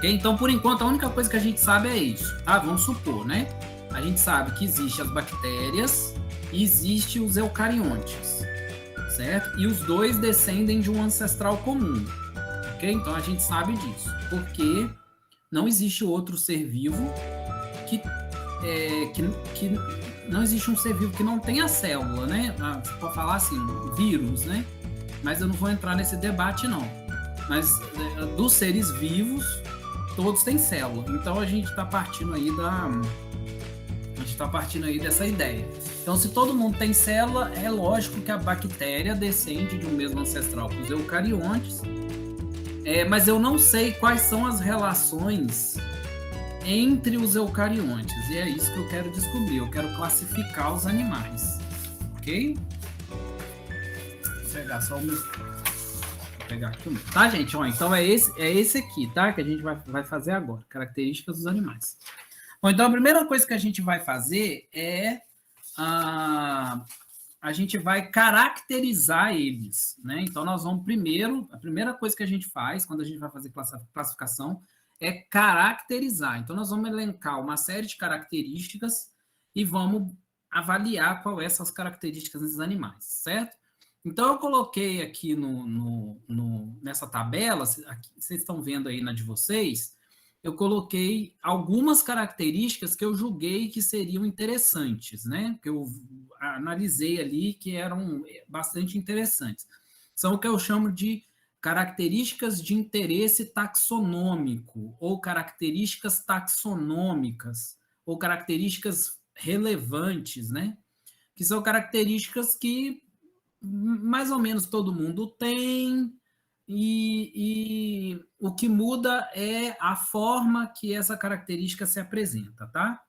Ok? Então, por enquanto, a única coisa que a gente sabe é isso, tá? Vamos supor, né? A gente sabe que existem as bactérias e existem os eucariontes, certo? E os dois descendem de um ancestral comum, ok? Então, a gente sabe disso, porque não existe outro ser vivo que, que não existe um ser vivo que não tenha célula, né? Você pode falar assim, vírus, né? Mas eu não vou entrar nesse debate, não. Mas dos seres vivos, todos têm célula. Então a gente está partindo aí dessa ideia. Então, se todo mundo tem célula, é lógico que a bactéria descende de um mesmo ancestral com os eucariontes. Mas eu não sei quais são as relações entre os eucariontes. E é isso que eu quero descobrir. Eu quero classificar os animais. Ok? Vou pegar só o meu. Vou pegar aqui o meu. Tá, gente? Ó, então é esse aqui, tá? Que a gente vai fazer agora. Características dos animais. Bom, então a primeira coisa que a gente vai fazer é a gente vai caracterizar eles, né? Então nós vamos primeiro, a primeira coisa que a gente faz quando a gente vai fazer classificação é caracterizar. Então nós vamos elencar uma série de características e vamos avaliar qual é essas características dos animais, certo? Então eu coloquei aqui nessa tabela, aqui, vocês estão vendo aí na de vocês, eu coloquei algumas características que eu julguei que seriam interessantes, né? Que eu analisei ali que eram bastante interessantes. São o que eu chamo de características de interesse taxonômico, ou características taxonômicas, ou características relevantes, né? Que são características que mais ou menos todo mundo tem, e o que muda é a forma que essa característica se apresenta, tá?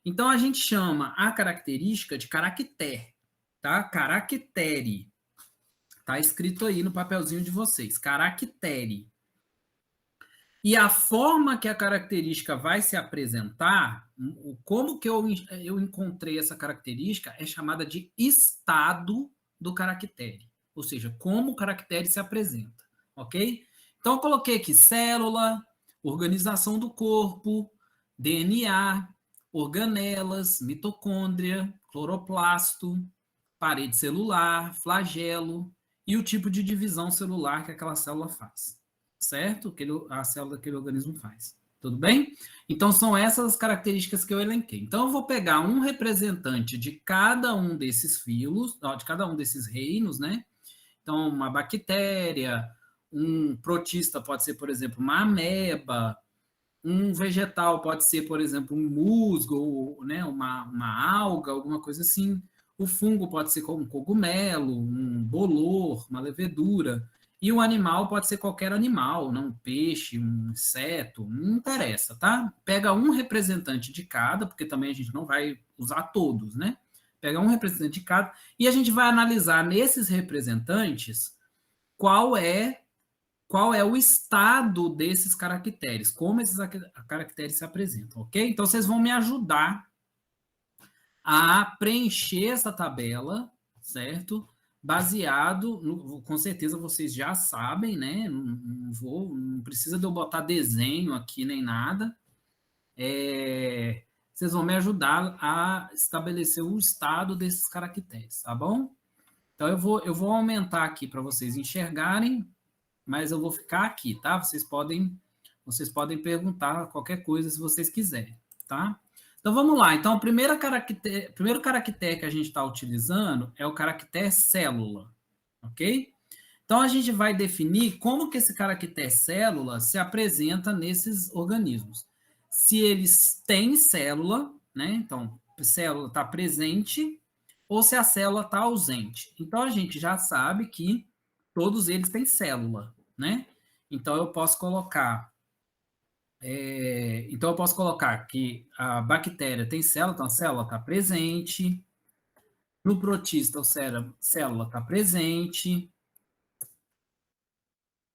Então, a gente chama a característica de caractere, tá? Caractere. Tá escrito aí no papelzinho de vocês, caractere. E a forma que a característica vai se apresentar, como que eu encontrei essa característica, é chamada de estado do caractere. Ou seja, como o caractere se apresenta, ok? Então, eu coloquei aqui célula, organização do corpo, DNA, organelas, mitocôndria, cloroplasto, parede celular, flagelo e o tipo de divisão celular que aquela célula faz, certo? A célula daquele organismo faz. Tudo bem? Então, são essas as características que eu elenquei. Então, eu vou pegar um representante de cada um desses filos, de cada um desses reinos, né? Então, uma bactéria, um protista pode ser, por exemplo, uma ameba, um vegetal pode ser, por exemplo, um musgo, ou, né, uma alga, alguma coisa assim. O fungo pode ser um cogumelo, um bolor, uma levedura. E o animal pode ser qualquer animal, não um peixe, um inseto, não interessa, tá? Pega um representante de cada, porque também a gente não vai usar todos, né? Pega um representante de cada e a gente vai analisar nesses representantes qual é o estado desses caracteres, como esses caracteres se apresentam, ok? Então, vocês vão me ajudar a preencher essa tabela, certo? Baseado, com certeza vocês já sabem, né? Não precisa de eu botar desenho aqui nem nada. Vocês vão me ajudar a estabelecer o estado desses caracteres, tá bom? Então, eu vou aumentar aqui para vocês enxergarem, mas eu vou ficar aqui, tá? Vocês podem perguntar qualquer coisa se vocês quiserem, tá? Então, vamos lá. Então, o primeiro caractere que a gente está utilizando é o caractere célula, ok? Então, a gente vai definir como que esse caractere célula se apresenta nesses organismos. Se eles têm célula, né? Então, a célula está presente ou se a célula está ausente. Então, a gente já sabe que todos eles têm célula, né? Então, eu posso colocar que a bactéria tem célula, então a célula está presente. No protista, a célula está presente.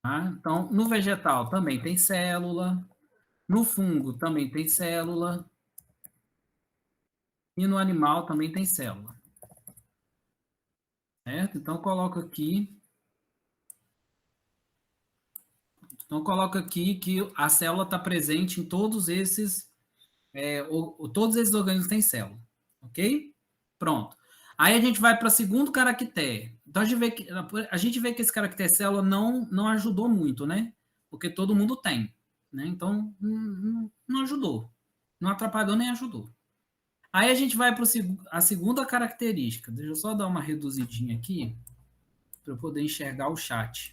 Tá? Então, no vegetal também tem célula. No fungo também tem célula. E no animal também tem célula. Certo? Então, coloco aqui. Então, coloca aqui que a célula está presente em todos esses, todos esses organismos têm célula, ok? Pronto. Aí a gente vai para o segundo caractere. Então, a gente vê que esse caractere célula não ajudou muito, né? Porque todo mundo tem, né? Então, não ajudou. Não atrapalhou nem ajudou. Aí a gente vai para a segunda característica. Deixa eu só dar uma reduzidinha aqui para eu poder enxergar o chat.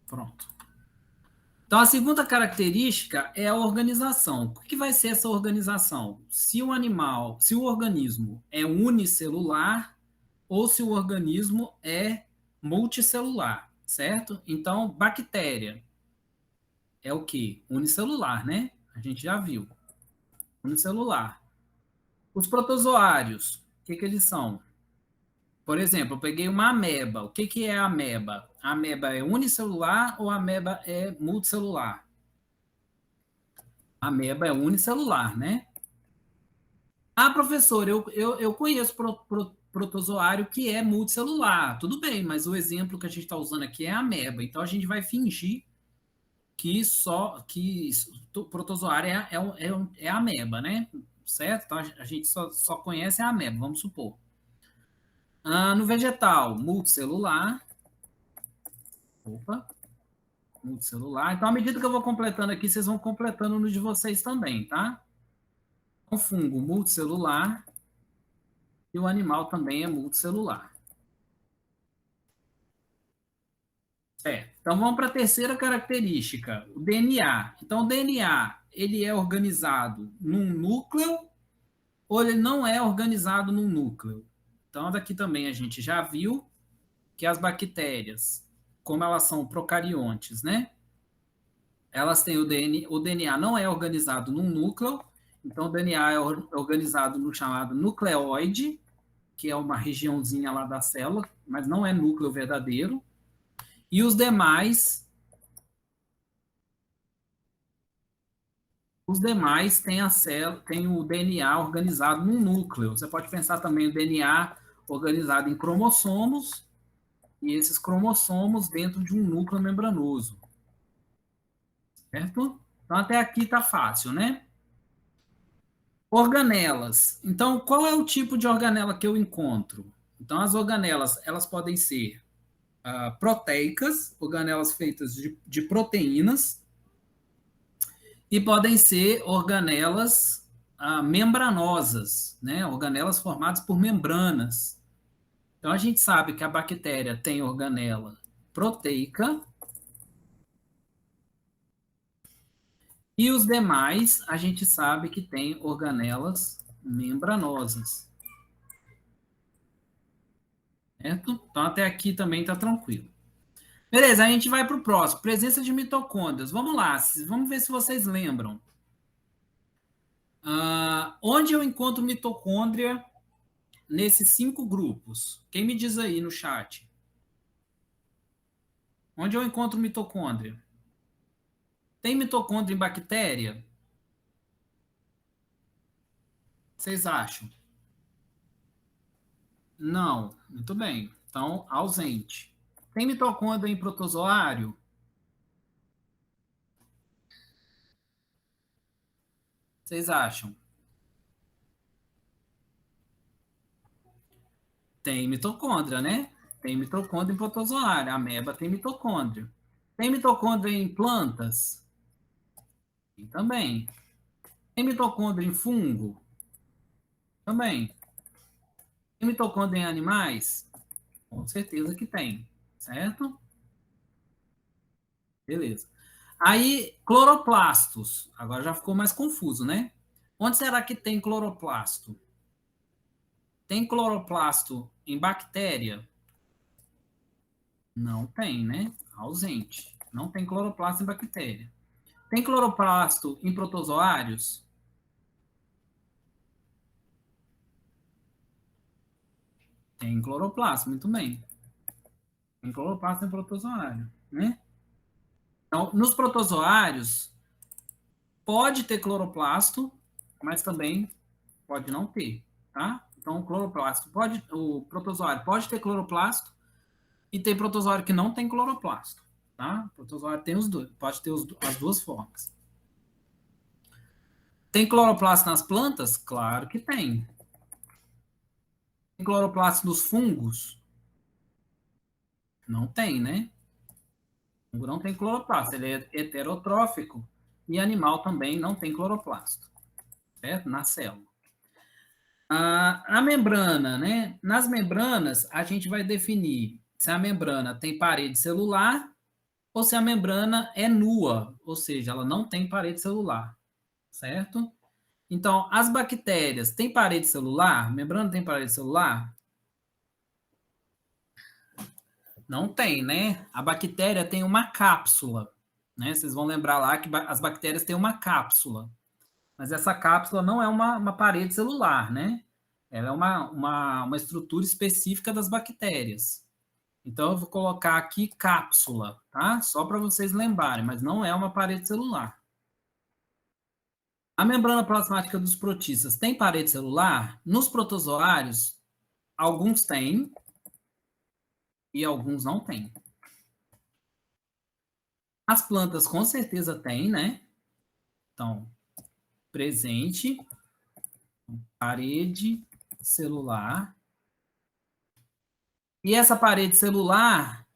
Pronto. Então, a segunda característica é a organização. O que vai ser essa organização? Se o organismo é unicelular ou se o organismo é multicelular, certo? Então, bactéria é o quê? Unicelular, né? A gente já viu. Unicelular. Os protozoários, o que eles são? Por exemplo, eu peguei uma ameba. O que é a ameba? A ameba é unicelular ou a ameba é multicelular? A ameba é unicelular, né? Ah, professor, eu conheço protozoário que é multicelular. Tudo bem, mas o exemplo que a gente está usando aqui é a ameba. Então, a gente vai fingir que protozoário é a ameba, né? Certo? Então, a gente só conhece a ameba, vamos supor. No vegetal, multicelular. Opa, multicelular. Então, à medida que eu vou completando aqui, vocês vão completando no de vocês também, tá? O fungo multicelular e o animal também é multicelular. Então, vamos para a terceira característica, o DNA. Então, o DNA, ele é organizado num núcleo ou ele não é organizado num núcleo? Então, daqui também a gente já viu que as bactérias, como elas são procariontes, né? Elas têm o DNA não é organizado num núcleo, então o DNA é organizado no chamado nucleóide, que é uma regiãozinha lá da célula, mas não é núcleo verdadeiro. E os demais têm têm o DNA organizado num núcleo. Você pode pensar também o DNA organizado em cromossomos e esses cromossomos dentro de um núcleo membranoso. Certo? Então, até aqui está fácil, né? Organelas. Então, qual é o tipo de organela que eu encontro? Então, as organelas, elas podem ser proteicas, organelas feitas de proteínas, e podem ser organelas membranosas, né? Organelas formadas por membranas. Então, a gente sabe que a bactéria tem organela proteica, e os demais, a gente sabe que tem organelas membranosas. Certo? Então, até aqui também está tranquilo. Beleza, a gente vai para o próximo. Presença de mitocôndrias. Vamos lá, vamos ver se vocês lembram. Onde eu encontro mitocôndria nesses 5 grupos? Quem me diz aí no chat? Onde eu encontro mitocôndria? Tem mitocôndria em bactéria? Vocês acham? Não. Muito bem. Então, ausente. Tem mitocôndria em protozoário? Vocês acham? Tem mitocôndria, né? Tem mitocôndria em protozoário. A ameba tem mitocôndria. Tem mitocôndria em plantas? Tem também. Tem mitocôndria em fungo? Também. Tem mitocôndria em animais? Com certeza que tem. Certo? Beleza. Aí, cloroplastos. Agora já ficou mais confuso, né? Onde será que tem cloroplasto? Tem cloroplasto em bactéria? Não tem, né? Ausente. Não tem cloroplasto em bactéria. Tem cloroplasto em protozoários? Tem cloroplasto, muito bem. Tem cloroplasto em protozoário, né? Então, nos protozoários, pode ter cloroplasto, mas também pode não ter, tá? Então, o protozoário pode ter cloroplasto e tem protozoário que não tem cloroplasto, tá? O protozoário tem os dois, pode ter as duas formas. Tem cloroplasto nas plantas? Claro que tem. Tem cloroplasto nos fungos? Não tem, né? O fungo não tem cloroplasto, ele é heterotrófico e animal também não tem cloroplasto, certo? Na célula. A membrana, né? Nas membranas, a gente vai definir se a membrana tem parede celular ou se a membrana é nua, ou seja, ela não tem parede celular, certo? Então, as bactérias têm parede celular? Membrana tem parede celular? Não tem, né? A bactéria tem uma cápsula, né? Vocês vão lembrar lá que as bactérias têm uma cápsula, mas essa cápsula não é uma parede celular, né? Ela é uma estrutura específica das bactérias. Então, eu vou colocar aqui cápsula, tá? Só para vocês lembrarem, mas não é uma parede celular. A membrana plasmática dos protistas tem parede celular? Nos protozoários, alguns têm e alguns não têm. As plantas com certeza têm, né? Então, presente, parede celular. E essa parede celular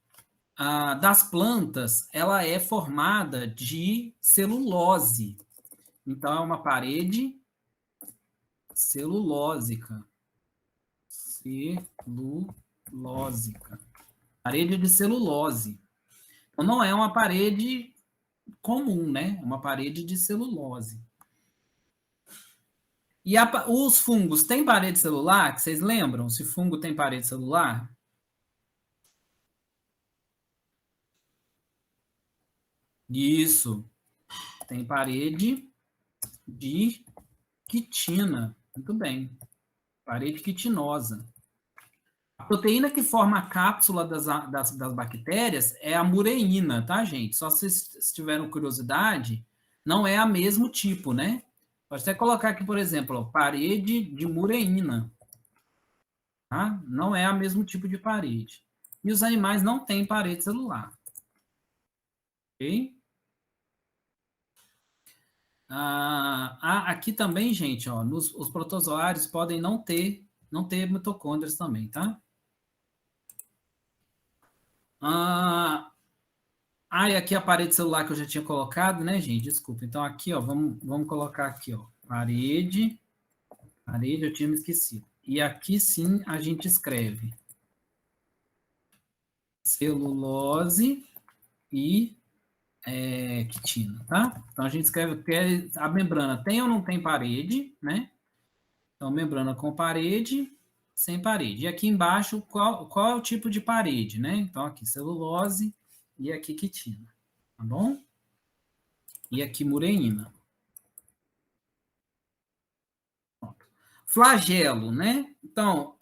das plantas, ela é formada de celulose. Então, é uma parede celulósica. Celulósica. Parede de celulose. Então, não é uma parede comum, né? É uma parede de celulose. E os fungos têm parede celular? Vocês lembram se fungo tem parede celular? Isso. Tem parede de quitina. Muito bem. Parede quitinosa. A proteína que forma a cápsula das bactérias é a mureína, tá, gente? Só se vocês tiveram curiosidade, não é a mesmo tipo, né? Pode até colocar aqui, por exemplo, ó, parede de mureína. Tá? Não é o mesmo tipo de parede. E os animais não têm parede celular. Ok? Aqui também, gente, ó, os protozoários podem não ter mitocôndrias também, tá? E aqui a parede celular que eu já tinha colocado, né, gente? Desculpa. Então, aqui, ó, vamos colocar aqui, ó, parede, eu tinha me esquecido. E aqui, sim, a gente escreve celulose e quitina, tá? Então, a gente escreve que a membrana tem ou não tem parede, né? Então, membrana com parede, sem parede. E aqui embaixo, qual é o tipo de parede, né? Então, aqui celulose e aqui quitina, tá bom? E aqui mureína. Flagelo, né? Então,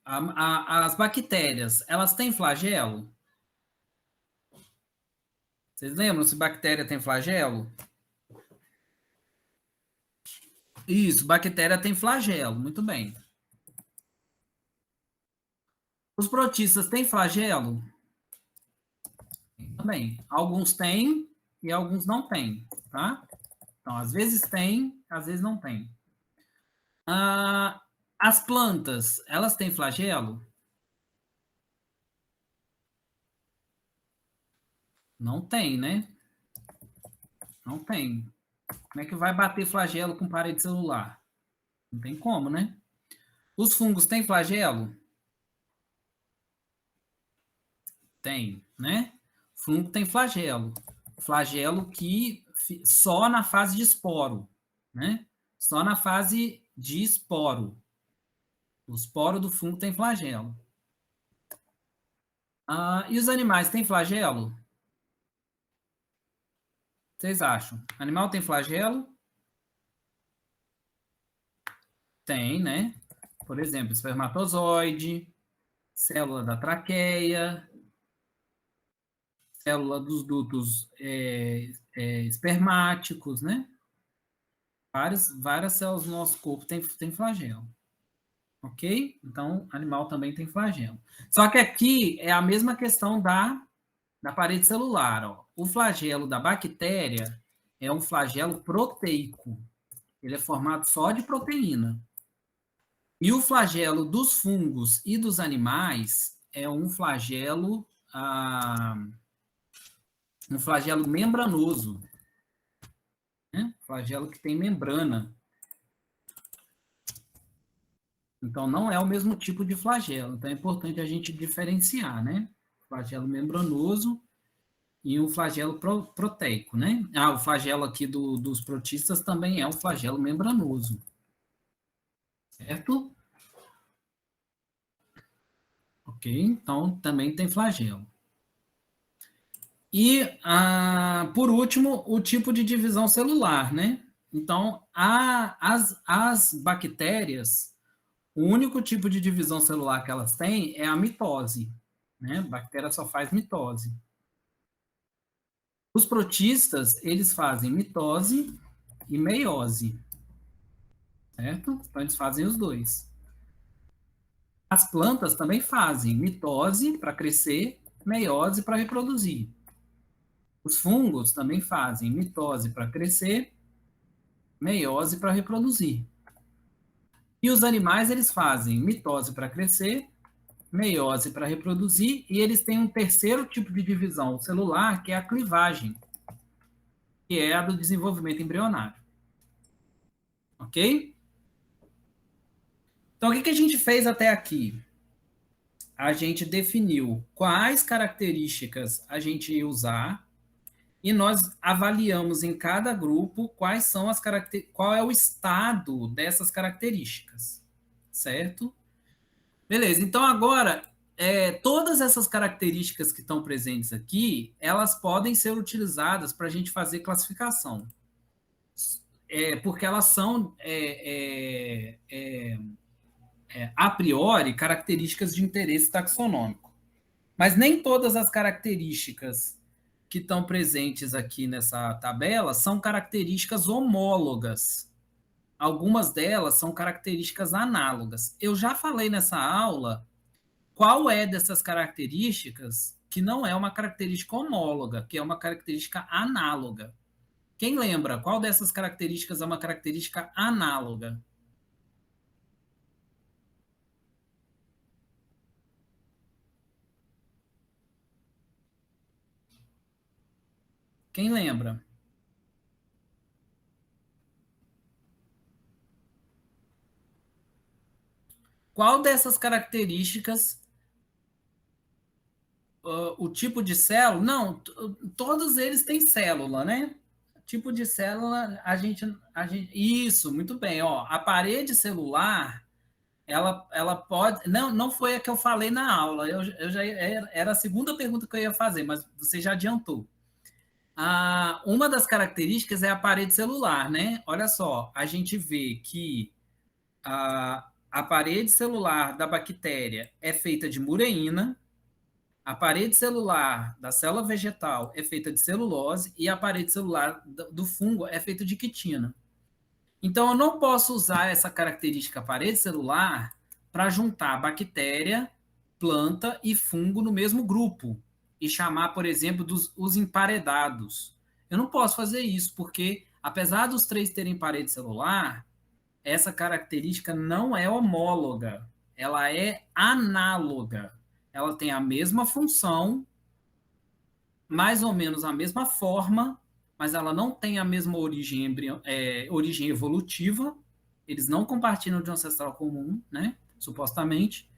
as bactérias, elas têm flagelo? Vocês lembram se bactéria tem flagelo? Isso, bactéria tem flagelo, muito bem. Os protistas têm flagelo? Também. Alguns têm e alguns não têm, tá? Então, às vezes tem, às vezes não tem. As plantas, elas têm flagelo? Não tem, né? Não tem. Como é que vai bater flagelo com parede celular? Não tem como, né? Os fungos têm flagelo? Tem, né? Fungo tem flagelo. Flagelo que só na fase de esporo, né? Só na fase de esporo. O esporo do fungo tem flagelo. E os animais têm flagelo? Vocês acham? Animal tem flagelo? Tem, né? Por exemplo, espermatozoide, célula da traqueia, célula dos dutos espermáticos, né? Várias células do nosso corpo tem flagelo. Ok? Então, animal também tem flagelo. Só que aqui é a mesma questão da parede celular. Ó. O flagelo da bactéria é um flagelo proteico. Ele é formado só de proteína. E o flagelo dos fungos e dos animais é um flagelo membranoso. Né? Flagelo que tem membrana. Então, não é o mesmo tipo de flagelo. Então, é importante a gente diferenciar, né? Flagelo membranoso e um flagelo proteico, né? O flagelo aqui dos protistas também é um flagelo membranoso. Certo? Ok? Então, também tem flagelo. E, por último, o tipo de divisão celular, né? Então, as bactérias, o único tipo de divisão celular que elas têm é a mitose, né? A bactéria só faz mitose. Os protistas, eles fazem mitose e meiose, certo? Então, eles fazem os dois. As plantas também fazem mitose para crescer, meiose para reproduzir. Os fungos também fazem mitose para crescer, meiose para reproduzir. E os animais, eles fazem mitose para crescer, meiose para reproduzir, e eles têm um terceiro tipo de divisão celular, que é a clivagem, que é a do desenvolvimento embrionário. Ok? Então, o que a gente fez até aqui? A gente definiu quais características a gente ia usar e nós avaliamos em cada grupo quais são qual é o estado dessas características, certo? Beleza, então agora, todas essas características que estão presentes aqui, elas podem ser utilizadas para a gente fazer classificação, porque elas são, a priori, características de interesse taxonômico. Mas nem todas as características que estão presentes aqui nessa tabela são características homólogas. Algumas delas são características análogas. Eu já falei nessa aula qual é dessas características que não é uma característica homóloga, que é uma característica análoga. Quem lembra qual dessas características é uma característica análoga? Quem lembra? Qual dessas características, o tipo de célula? Não, todos eles têm célula, né? Tipo de célula, isso, muito bem, ó. A parede celular, ela pode. Não foi a que eu falei na aula. Eu já era a segunda pergunta que eu ia fazer, mas você já adiantou. Uma das características é a parede celular, né? Olha só, a gente vê que a parede celular da bactéria é feita de mureína, a parede celular da célula vegetal é feita de celulose e a parede celular do fungo é feita de quitina. Então, eu não posso usar essa característica parede celular para juntar bactéria, planta e fungo no mesmo grupo e chamar, por exemplo, os emparedados. Eu não posso fazer isso, porque, apesar dos três terem parede celular, essa característica não é homóloga, ela é análoga. Ela tem a mesma função, mais ou menos a mesma forma, mas ela não tem a mesma origem evolutiva. Eles não compartilham de um ancestral comum, né? Supostamente.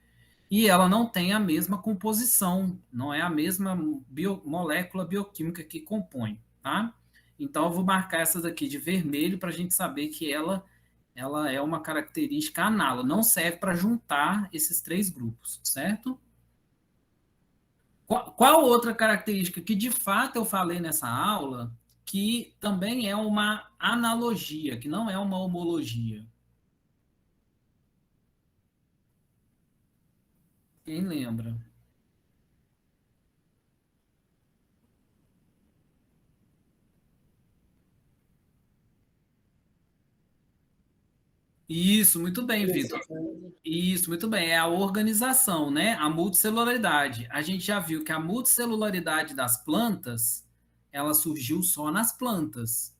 E ela não tem a mesma composição, não é a mesma molécula bioquímica que compõe, tá? Então, eu vou marcar essas aqui de vermelho para a gente saber que ela é uma característica análoga, não serve para juntar esses três grupos, certo? Qual outra característica que de fato eu falei nessa aula, que também é uma analogia, que não é uma homologia? Quem lembra? Isso, muito bem, Vitor. Isso, muito bem. É a organização, né? A multicelularidade. A gente já viu que a multicelularidade das plantas, ela surgiu só nas plantas.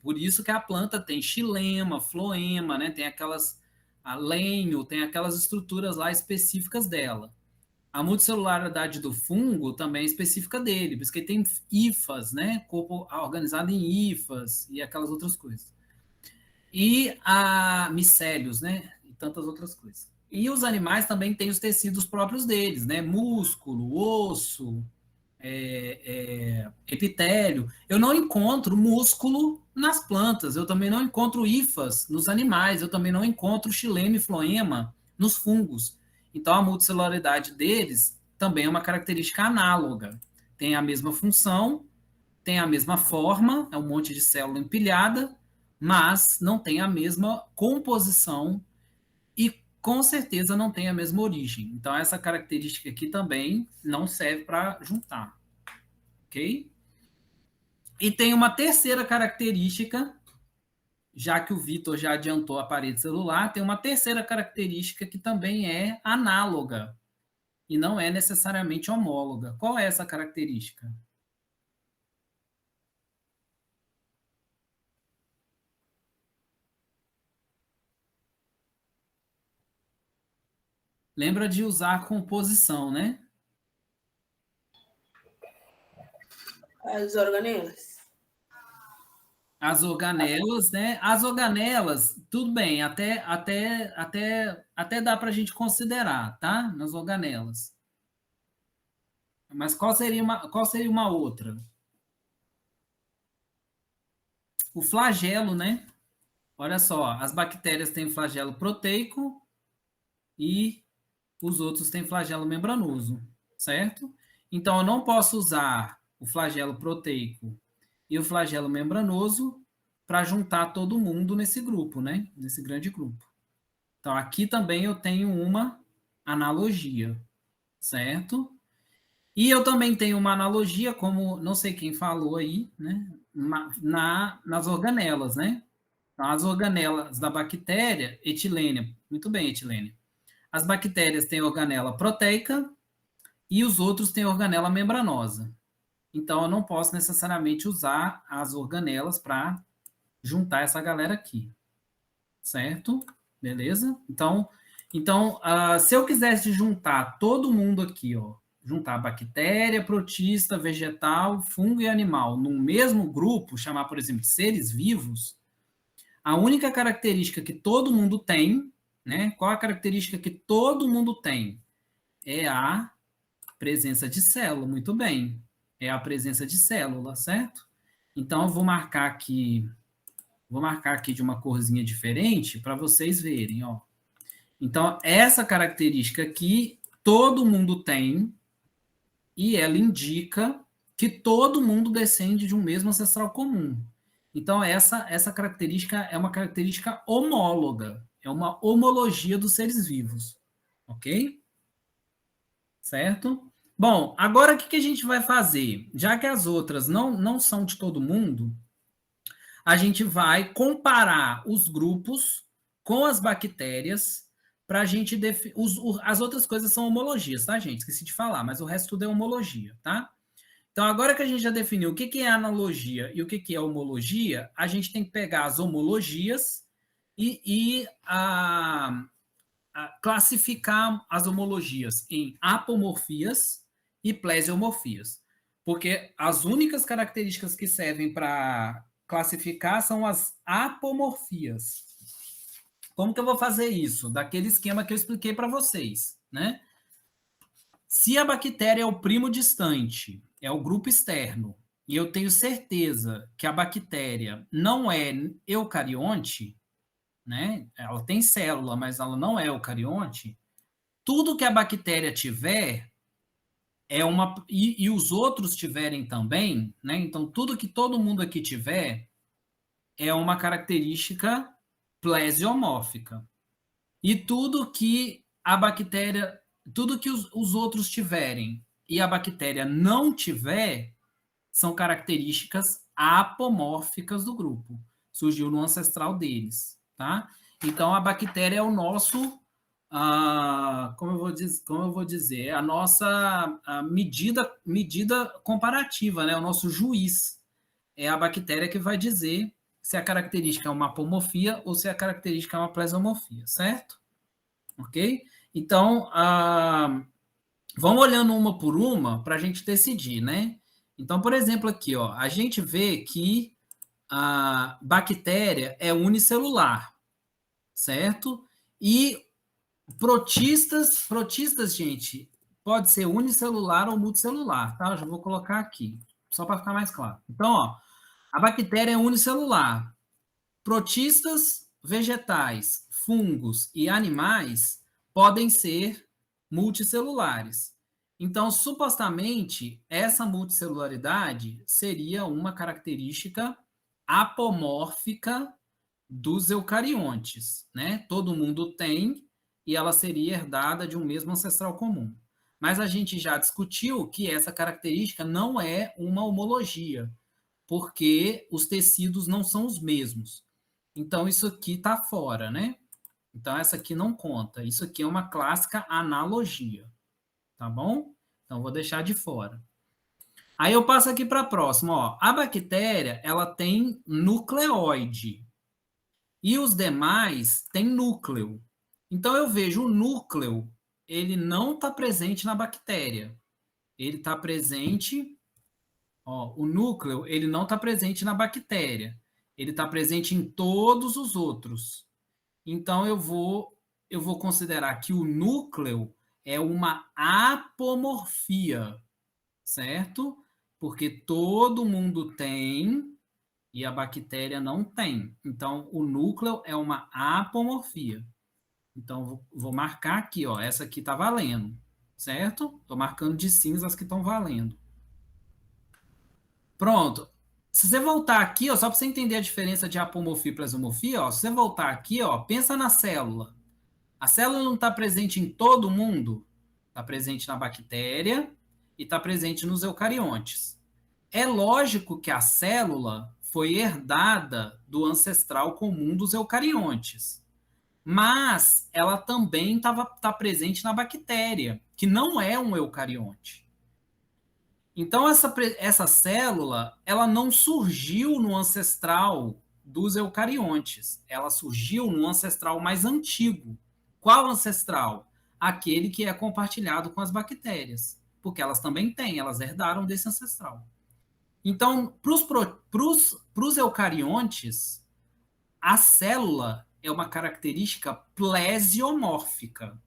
Por isso que a planta tem xilema, floema, né? Tem aquelas a lenho, tem aquelas estruturas lá específicas dela. A multicelularidade do fungo também é específica dele, por isso que ele tem hifas, né? Corpo organizado em hifas e aquelas outras coisas. E a micélios, né? E tantas outras coisas. E os animais também têm os tecidos próprios deles, né? Músculo, osso, epitélio. Eu não encontro músculo nas plantas, eu também não encontro hifas nos animais, eu também não encontro xilema e floema nos fungos. Então, a multicelularidade deles também é uma característica análoga. Tem a mesma função, tem a mesma forma, é um monte de célula empilhada, mas não tem a mesma composição e com certeza não tem a mesma origem. Então, essa característica aqui também não serve para juntar, ok? E tem uma terceira característica, já que o Vitor já adiantou a parede celular, tem uma terceira característica que também é análoga e não é necessariamente homóloga. Qual é essa característica? Lembra de usar a composição, né? As organelas. As organelas, né? As organelas, tudo bem, até dá para a gente considerar, tá? Nas organelas. Mas qual seria uma outra? O flagelo, né? Olha só, as bactérias têm flagelo proteico e os outros têm flagelo membranoso, certo? Então, eu não posso usar o flagelo proteico e o flagelo membranoso para juntar todo mundo nesse grupo, né? Nesse grande grupo. Então, aqui também eu tenho uma analogia, certo? E eu também tenho uma analogia, como não sei quem falou aí, né? Nas organelas, né? Então, as organelas da bactéria, etilênia, muito bem, etilênia. As bactérias têm organela proteica e os outros têm organela membranosa. Então, eu não posso necessariamente usar as organelas para juntar essa galera aqui, certo? Beleza? Então, se eu quisesse juntar todo mundo aqui, ó, juntar bactéria, protista, vegetal, fungo e animal num mesmo grupo, chamar, por exemplo, de seres vivos, a única característica que todo mundo tem, né? Qual a característica que todo mundo tem? É a presença de célula, muito bem. É a presença de célula, certo? Então, eu vou marcar aqui de uma corzinha diferente para vocês verem, ó. Então, essa característica aqui todo mundo tem e ela indica que todo mundo descende de um mesmo ancestral comum. Então, essa característica é uma característica homóloga, é uma homologia dos seres vivos, ok? Certo? Bom, agora o que a gente vai fazer? Já que as outras não são de todo mundo, a gente vai comparar os grupos com as bactérias para a gente definir. As outras coisas são homologias, tá, gente? Esqueci de falar, mas o resto tudo é homologia, tá? Então, agora que a gente já definiu o que é analogia e o que é homologia, a gente tem que pegar as homologias e classificar as homologias em apomorfias e plesiomorfias. Porque as únicas características que servem para classificar são as apomorfias. Como que eu vou fazer isso? Daquele esquema que eu expliquei para vocês, né? Se a bactéria é o primo distante, é o grupo externo, e eu tenho certeza que a bactéria não é eucarionte, né? Ela tem célula, mas ela não é eucarionte. Tudo que a bactéria tiver é uma e os outros tiverem também, né? Então tudo que todo mundo aqui tiver é uma característica plesiomórfica. E tudo que a bactéria, tudo que os outros tiverem e a bactéria não tiver, são características apomórficas do grupo. Surgiu no ancestral deles, tá? Então, a bactéria é o nosso, como eu vou dizer, a nossa medida comparativa, né? O nosso juiz. É a bactéria que vai dizer se a característica é uma apomorfia ou se a característica é uma plesiomorfia, certo? Ok? Então, vamos olhando uma por uma para a gente decidir, né? Então, por exemplo, aqui, ó, a gente vê que a bactéria é unicelular, certo? E protistas, gente, pode ser unicelular ou multicelular, tá? Eu já vou colocar aqui, só para ficar mais claro. Então, ó, a bactéria é unicelular. Protistas vegetais, fungos e animais podem ser multicelulares. Então, supostamente, essa multicelularidade seria uma característica apomórfica dos eucariontes, né? Todo mundo tem e ela seria herdada de um mesmo ancestral comum. Mas a gente já discutiu que essa característica não é uma homologia, porque os tecidos não são os mesmos. Então, isso aqui está fora, né? Então, essa aqui não conta. Isso aqui é uma clássica analogia, tá bom? Então, vou deixar de fora. Aí eu passo aqui para a próxima. Ó. A bactéria, ela tem nucleóide. E os demais têm núcleo. Então, eu vejo o núcleo, ele não está presente na bactéria. Ele está presente... Ó, o núcleo, ele não está presente na bactéria. Ele está presente em todos os outros. Então, eu vou considerar que o núcleo é uma apomorfia, certo? Porque todo mundo tem e a bactéria não tem. Então, o núcleo é uma apomorfia. Então, vou marcar aqui, ó. Essa aqui está valendo, certo? Estou marcando de cinza as que estão valendo. Pronto. Se você voltar aqui, ó, só para você entender a diferença de apomorfia e plasmorfia, ó, se você voltar aqui, ó, pensa na célula. A célula não está presente em todo mundo, está presente na bactéria e está presente nos eucariontes. É lógico que a célula foi herdada do ancestral comum dos eucariontes, mas ela também está presente na bactéria, que não é um eucarionte. Então, essa célula, ela não surgiu no ancestral dos eucariontes. Ela surgiu no ancestral mais antigo. Qual ancestral? Aquele que é compartilhado com as bactérias. Porque elas também têm, elas herdaram desse ancestral. Então, para os eucariontes, a célula é uma característica plesiomórfica.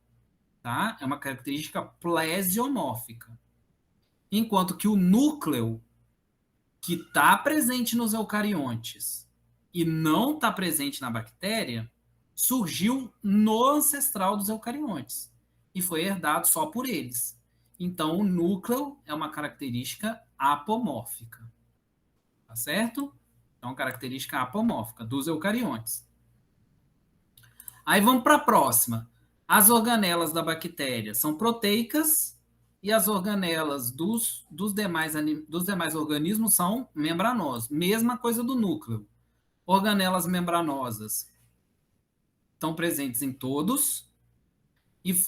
Tá? É uma característica plesiomórfica. Enquanto que o núcleo, que está presente nos eucariontes e não está presente na bactéria, surgiu no ancestral dos eucariontes e foi herdado só por eles. Então, o núcleo é uma característica apomórfica. Tá certo? Então, característica apomórfica dos eucariontes. Aí vamos para a próxima. As organelas da bactéria são proteicas e as organelas dos demais organismos são membranosas. Mesma coisa do núcleo. Organelas membranosas estão presentes em todos, e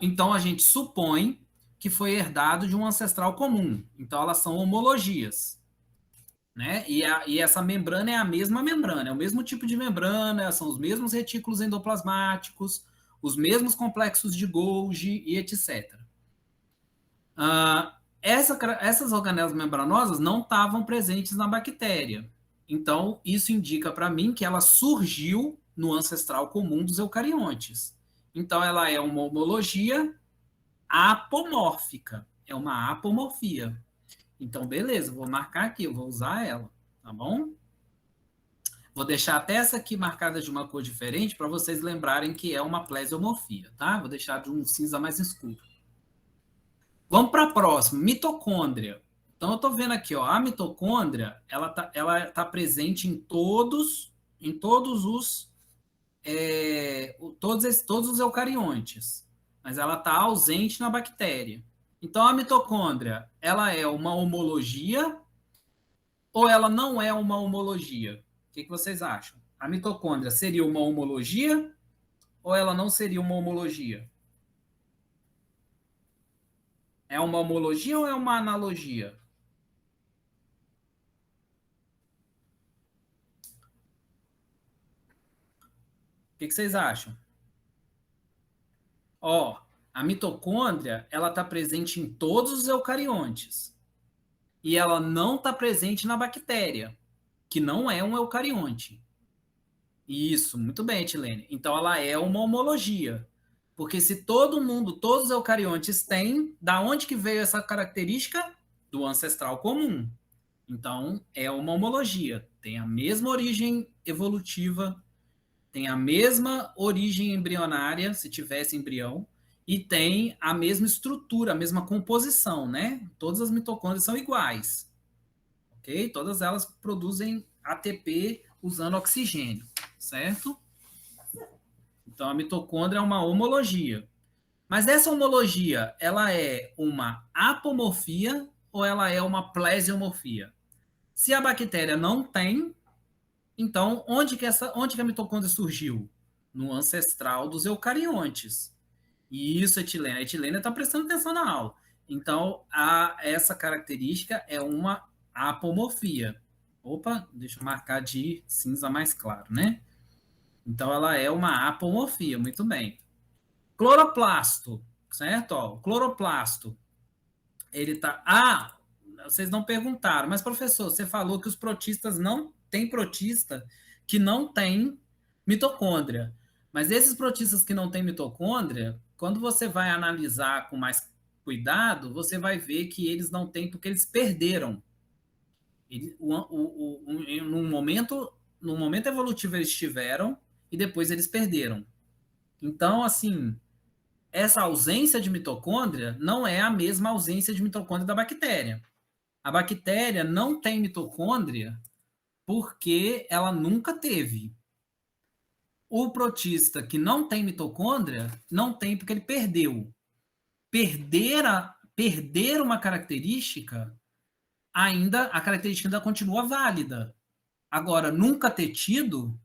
então a gente supõe que foi herdado de um ancestral comum. Então elas são homologias. Né? E essa membrana é a mesma membrana, é o mesmo tipo de membrana, são os mesmos retículos endoplasmáticos, os mesmos complexos de Golgi e etc. Essas organelas membranosas não estavam presentes na bactéria. Então, isso indica para mim que ela surgiu no ancestral comum dos eucariontes. Então, ela é uma homologia apomórfica, é uma apomorfia. Então, beleza, vou marcar aqui, eu vou usar ela, tá bom? Vou deixar até essa aqui marcada de uma cor diferente para vocês lembrarem que é uma plesiomorfia, tá? Vou deixar de um cinza mais escuro. Vamos para a próxima, mitocôndria. Então, eu estou vendo aqui, ó, a mitocôndria, ela tá presente em todos os todos os eucariontes, mas ela está ausente na bactéria. Então, a mitocôndria, ela é uma homologia ou ela não é uma homologia? O que vocês acham? a mitocôndria seria uma homologia ou ela não seria uma homologia? É uma homologia ou é uma analogia? O que vocês acham? Ó, a mitocôndria, ela está presente em todos os eucariontes. E ela não está presente na bactéria, que não é um eucarionte. Isso, muito bem, Etilene. Então, ela é uma homologia. Porque se todo mundo, todos os eucariontes têm, da onde que veio essa característica? Do ancestral comum. Então, é uma homologia. Tem a mesma origem evolutiva, tem a mesma origem embrionária, se tivesse embrião, e tem a mesma estrutura, a mesma composição, né? Todas as mitocôndrias são iguais, ok? Todas elas produzem ATP usando oxigênio, certo? Então, a mitocôndria é uma homologia. Mas essa homologia, ela é uma apomorfia ou ela é uma plesiomorfia? Se a bactéria não tem, então onde que a mitocôndria surgiu? No ancestral dos eucariontes. E isso, Etilene. A Etilene está prestando atenção na aula. Então, essa característica é uma apomorfia. Opa, deixa eu marcar de cinza mais claro, né? Então, ela é uma apomorfia, muito bem. Cloroplasto, certo? Ó, o cloroplasto, ele tá... Ah, vocês não perguntaram, mas, professor, você falou que os protistas não... Tem protista que não tem mitocôndria. Mas esses protistas que não têm mitocôndria, quando você vai analisar com mais cuidado, você vai ver que eles não têm porque eles perderam. No momento evolutivo eles tiveram e depois eles perderam. Então, assim, essa ausência de mitocôndria não é a mesma ausência de mitocôndria da bactéria. A bactéria não tem mitocôndria porque ela nunca teve. O protista que não tem mitocôndria, não tem porque ele perdeu. Perder uma característica, a característica ainda continua válida. Agora, nunca ter tido,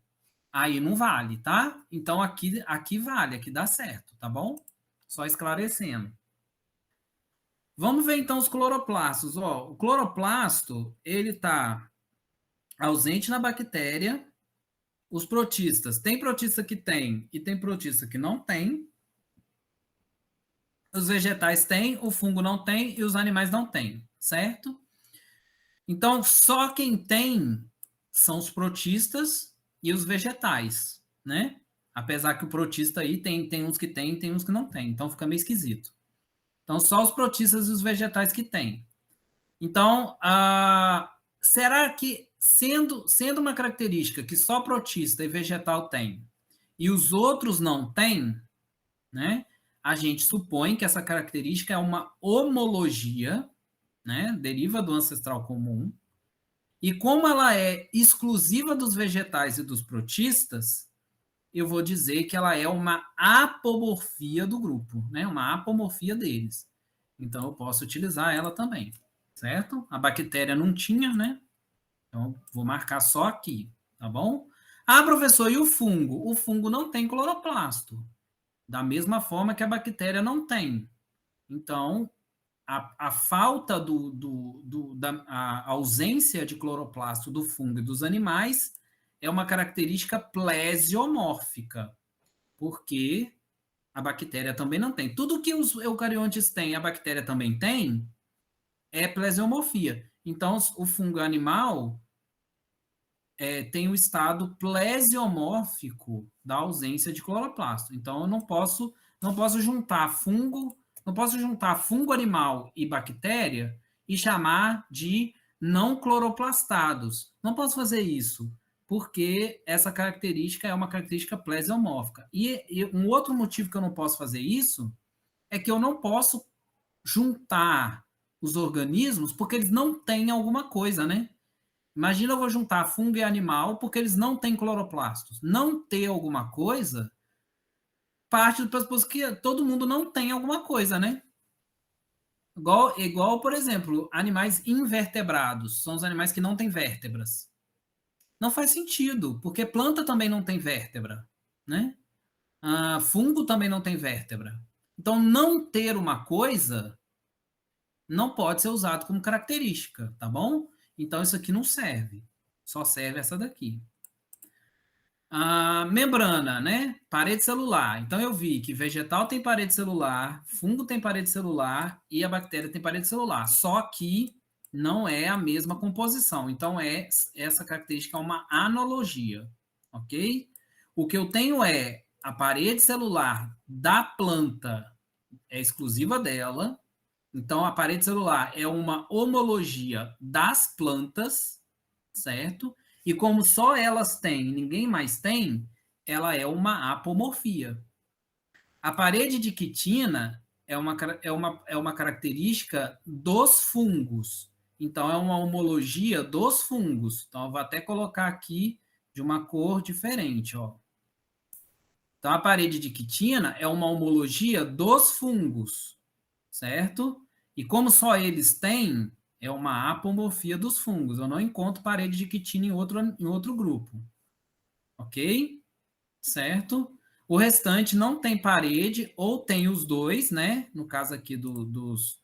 aí não vale, tá? Então, aqui vale, aqui dá certo, tá bom? Só esclarecendo. Vamos ver, então, os cloroplastos. Ó, o cloroplasto, ele está ausente na bactéria. Os protistas, tem protista que tem e tem protista que não tem. Os vegetais têm, o fungo não tem e os animais não têm, certo? Então, só quem tem são os protistas e os vegetais, né? Apesar que o protista aí tem uns que tem uns que não tem. Então, fica meio esquisito. Então, só os protistas e os vegetais que têm. Então, será que, sendo uma característica que só protista e vegetal tem, e os outros não têm, né? A gente supõe que essa característica é uma homologia, né? Deriva do ancestral comum. E como ela é exclusiva dos vegetais e dos protistas, eu vou dizer que ela é uma apomorfia do grupo, né? Uma apomorfia deles. Então, eu posso utilizar ela também, certo? A bactéria não tinha, né? Então, vou marcar só aqui, tá bom? Ah, professor, e o fungo? O fungo não tem cloroplasto. Da mesma forma que a bactéria não tem. Então, a falta a ausência de cloroplasto do fungo e dos animais é uma característica plesiomórfica, porque a bactéria também não tem. Tudo que os eucariontes têm, a bactéria também tem, é plesiomorfia. Então, o fungo animal tem o estado plesiomórfico da ausência de cloroplasto. Então, eu não posso juntar fungo animal e bactéria e chamar de não cloroplastados. Não posso fazer isso, porque essa característica é uma característica plesiomórfica. E um outro motivo que eu não posso fazer isso é que eu não posso juntar os organismos porque eles não têm alguma coisa, né? Imagina eu vou juntar fungo e animal porque eles não têm cloroplastos. Não ter alguma coisa parte do pressuposto que todo mundo não tem alguma coisa, né? Igual, por exemplo, animais invertebrados. São os animais que não têm vértebras. Não faz sentido, porque planta também não tem vértebra, né? Fungo também não tem vértebra. Então, não ter uma coisa não pode ser usado como característica, tá bom? Então, isso aqui não serve. Só serve essa daqui. A membrana, né? Parede celular. Então, eu vi que vegetal tem parede celular, fungo tem parede celular e a bactéria tem parede celular. Só que não é a mesma composição. Então, essa característica é uma analogia, ok? O que eu tenho é a parede celular da planta é exclusiva dela. Então, a parede celular é uma homologia das plantas, certo? E como só elas têm, ninguém mais tem, ela é uma apomorfia. A parede de quitina é uma característica dos fungos. Então, é uma homologia dos fungos. Então, eu vou até colocar aqui de uma cor diferente, ó. Então, a parede de quitina é uma homologia dos fungos, certo? E como só eles têm, é uma apomorfia dos fungos. Eu não encontro parede de quitina em outro grupo. Ok? Certo? O restante não tem parede, ou tem os dois, né? No caso aqui dos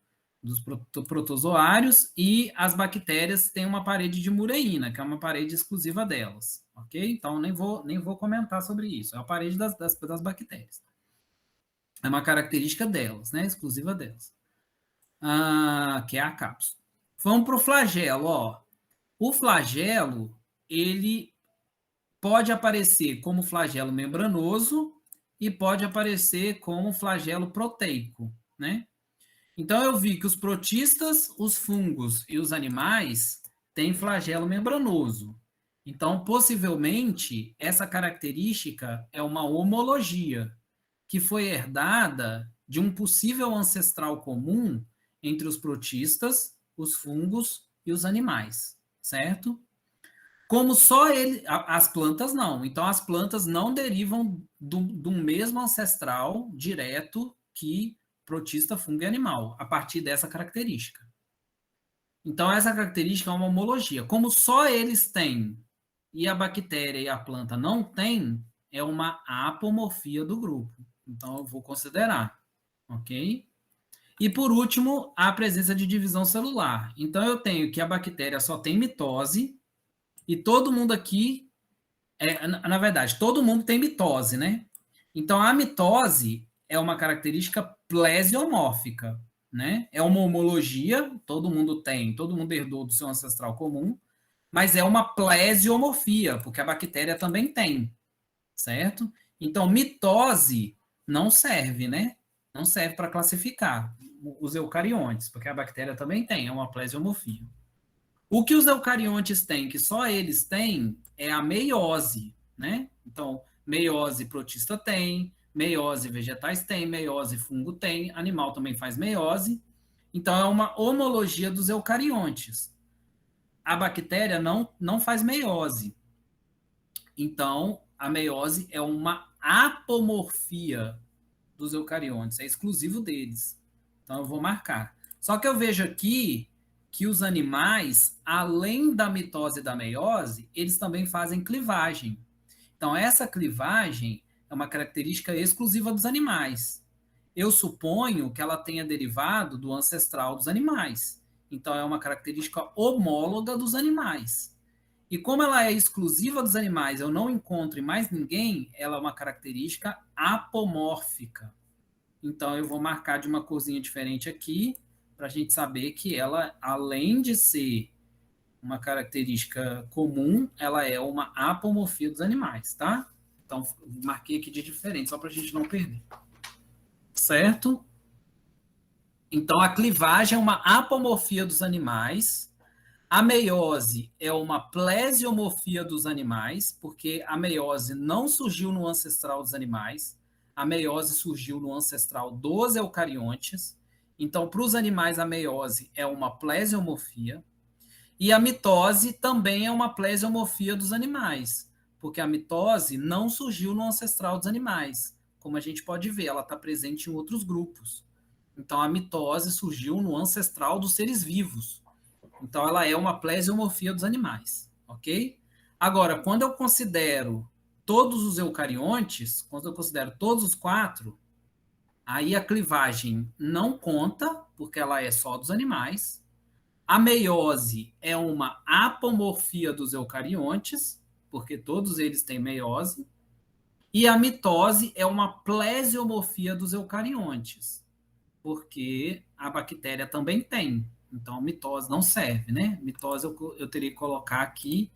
protozoários, e as bactérias têm uma parede de mureína, que é uma parede exclusiva delas. Ok? Então, nem vou comentar sobre isso. É a parede das bactérias. É uma característica delas, né? Exclusiva delas. Que é a cápsula. Vamos para o flagelo, ó. O flagelo, ele pode aparecer como flagelo membranoso e pode aparecer como flagelo proteico, né? Então, eu vi que os protistas, os fungos e os animais têm flagelo membranoso. Então, possivelmente, essa característica é uma homologia que foi herdada de um possível ancestral comum entre os protistas, os fungos e os animais, certo? Como só as plantas não. Então, as plantas não derivam do mesmo ancestral direto que protista, fungo e animal, a partir dessa característica. Então, essa característica é uma homologia. Como só eles têm e a bactéria e a planta não têm, é uma apomorfia do grupo. Então, eu vou considerar, ok? E, por último, a presença de divisão celular. Então, eu tenho que a bactéria só tem mitose, e todo mundo aqui, na verdade, todo mundo tem mitose, né? Então, a mitose é uma característica plesiomórfica, né? É uma homologia, todo mundo tem, todo mundo herdou do seu ancestral comum, mas é uma plesiomorfia, porque a bactéria também tem, certo? Então, mitose não serve, né? Não serve para classificar os eucariontes, porque a bactéria também tem, é uma plesiomorfia. O que os eucariontes têm, que só eles têm, é a meiose, né? Então, meiose protista tem, meiose vegetais tem, meiose fungo tem, animal também faz meiose. Então, é uma homologia dos eucariontes. A bactéria não faz meiose. Então, a meiose é uma apomorfia dos eucariontes, é exclusivo deles. Então, eu vou marcar. Só que eu vejo aqui que os animais, além da mitose e da meiose, eles também fazem clivagem. Então, essa clivagem é uma característica exclusiva dos animais. Eu suponho que ela tenha derivado do ancestral dos animais. Então, é uma característica homóloga dos animais. E como ela é exclusiva dos animais, eu não encontro em mais ninguém, ela é uma característica apomórfica. Então, eu vou marcar de uma corzinha diferente aqui, para a gente saber que ela, além de ser uma característica comum, ela é uma apomorfia dos animais, tá? Então, marquei aqui de diferente, só para a gente não perder. Certo? Então, a clivagem é uma apomorfia dos animais. A meiose é uma plesiomorfia dos animais, porque a meiose não surgiu no ancestral dos animais, a meiose surgiu no ancestral dos eucariontes. Então, para os animais, a meiose é uma plesiomorfia. E a mitose também é uma plesiomorfia dos animais, porque a mitose não surgiu no ancestral dos animais. Como a gente pode ver, ela está presente em outros grupos. Então, a mitose surgiu no ancestral dos seres vivos. Então, ela é uma plesiomorfia dos animais, ok? Agora, quando eu considero todos os eucariontes, quando eu considero todos os 4, aí a clivagem não conta, porque ela é só dos animais. A meiose é uma apomorfia dos eucariontes, porque todos eles têm meiose. E a mitose é uma plesiomorfia dos eucariontes, porque a bactéria também tem. Então, mitose não serve, né? Mitose eu teria que colocar aqui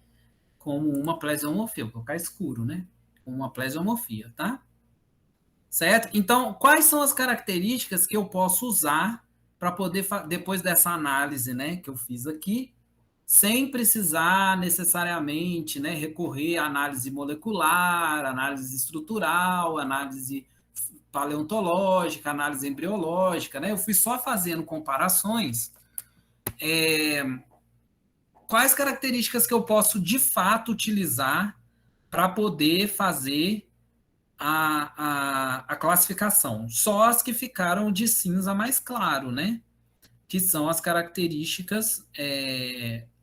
como uma plesiomorfia, vou colocar escuro, né? Uma plesiomorfia, tá? Certo? Então, quais são as características que eu posso usar para poder, depois dessa análise, né, que eu fiz aqui, sem precisar necessariamente, né, recorrer à análise molecular, análise estrutural, análise paleontológica, análise embriológica, né? Eu fui só fazendo comparações. Quais características que eu posso de fato utilizar para poder fazer a classificação? Só as que ficaram de cinza mais claro, né? Que são as características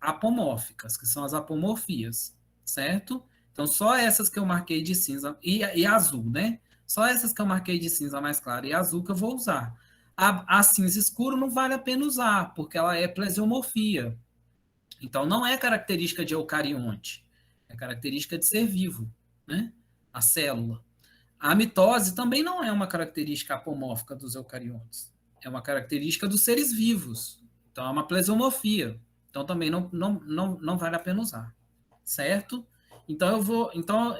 apomórficas, que são as apomorfias, certo? Então, só essas que eu marquei de cinza e azul, né? Só essas que eu marquei de cinza mais claro e azul que eu vou usar. A cinza escuro não vale a pena usar, porque ela é plesiomorfia. Então, não é característica de eucarionte, é característica de ser vivo, né? A célula. A mitose também não é uma característica apomórfica dos eucariontes. É uma característica dos seres vivos. Então, é uma plesiomorfia. Então, também não vale a pena usar. Certo? Então, eu vou. Então,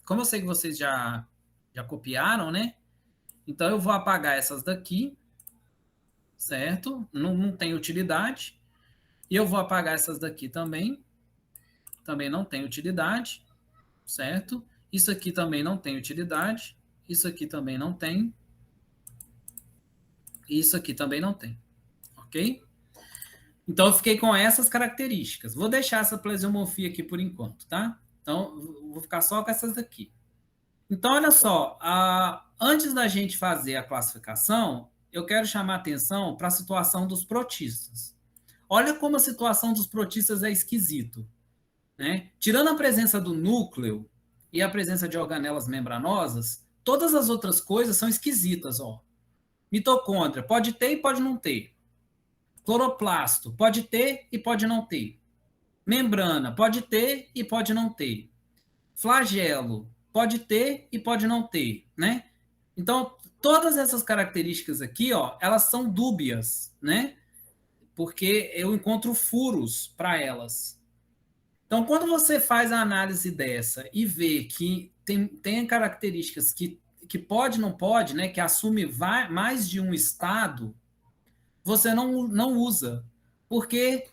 como eu sei que vocês já copiaram, né? Então, eu vou apagar essas daqui. Certo? Não tem utilidade. E eu vou apagar essas daqui também. Também não tem utilidade. Certo? Isso aqui também não tem utilidade. Isso aqui também não tem. E isso aqui também não tem. Ok? Então, eu fiquei com essas características. Vou deixar essa plesiomorfia aqui por enquanto, tá? Então, vou ficar só com essas aqui. Então, olha só. Antes da gente fazer a classificação, eu quero chamar a atenção para a situação dos protistas. Olha como a situação dos protistas é esquisito, né? Tirando a presença do núcleo e a presença de organelas membranosas, todas as outras coisas são esquisitas, ó. Mitocôndria, pode ter e pode não ter. Cloroplasto, pode ter e pode não ter. Membrana, pode ter e pode não ter. Flagelo, pode ter e pode não ter, né? Então, todas essas características aqui, ó, elas são dúbias, né? Porque eu encontro furos para elas. Então, quando você faz a análise dessa e vê que tem características que pode, não pode, né? Que assume mais de um estado, você não usa. Porque,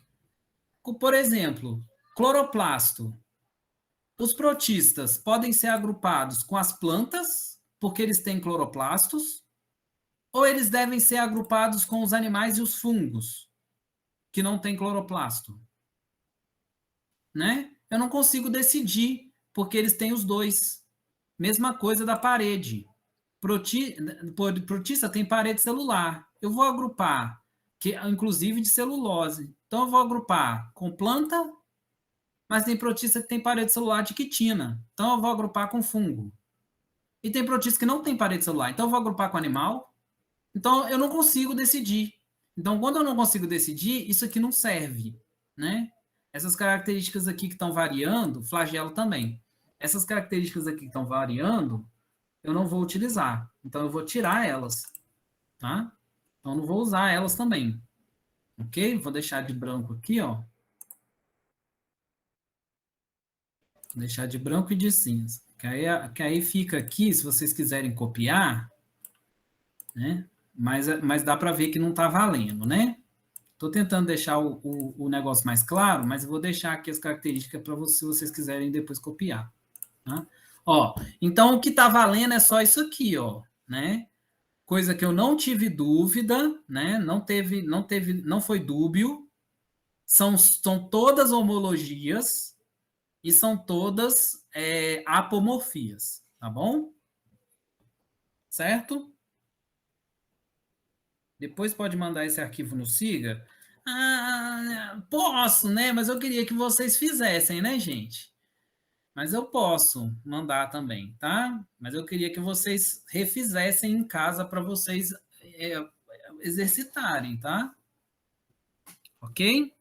por exemplo, cloroplasto. Os protistas podem ser agrupados com as plantas, porque eles têm cloroplastos, ou eles devem ser agrupados com os animais e os fungos, que não têm cloroplasto, né? Eu não consigo decidir, porque eles têm os dois. Mesma coisa da parede. Protista tem parede celular. Eu vou agrupar, inclusive de celulose. Então, eu vou agrupar com planta, mas tem protista que tem parede celular de quitina. Então, eu vou agrupar com fungo. E tem protista que não tem parede celular. Então, eu vou agrupar com animal. Então, eu não consigo decidir. Então, quando eu não consigo decidir, isso aqui não serve, né? Essas características aqui que estão variando, flagelo também. Essas características aqui que estão variando, eu não vou utilizar. Então, eu vou tirar elas, tá? Então, não vou usar elas também. Ok? Vou deixar de branco aqui, ó. Vou deixar de branco e de cinza. Que aí fica aqui, se vocês quiserem copiar, né? Mas dá para ver que não está valendo, né? Estou tentando deixar o negócio mais claro, mas eu vou deixar aqui as características para se vocês quiserem depois copiar. Tá? Ó, então, o que está valendo é só isso aqui, ó, né? Coisa que eu não tive dúvida, né? Não foi dúbio. São todas homologias e são todas apomorfias, tá bom? Certo? Depois pode mandar esse arquivo no Siga. Posso, né? Mas eu queria que vocês fizessem, né, gente? Mas eu posso mandar também, tá? Mas eu queria que vocês refizessem em casa para vocês é, exercitarem, tá? Ok?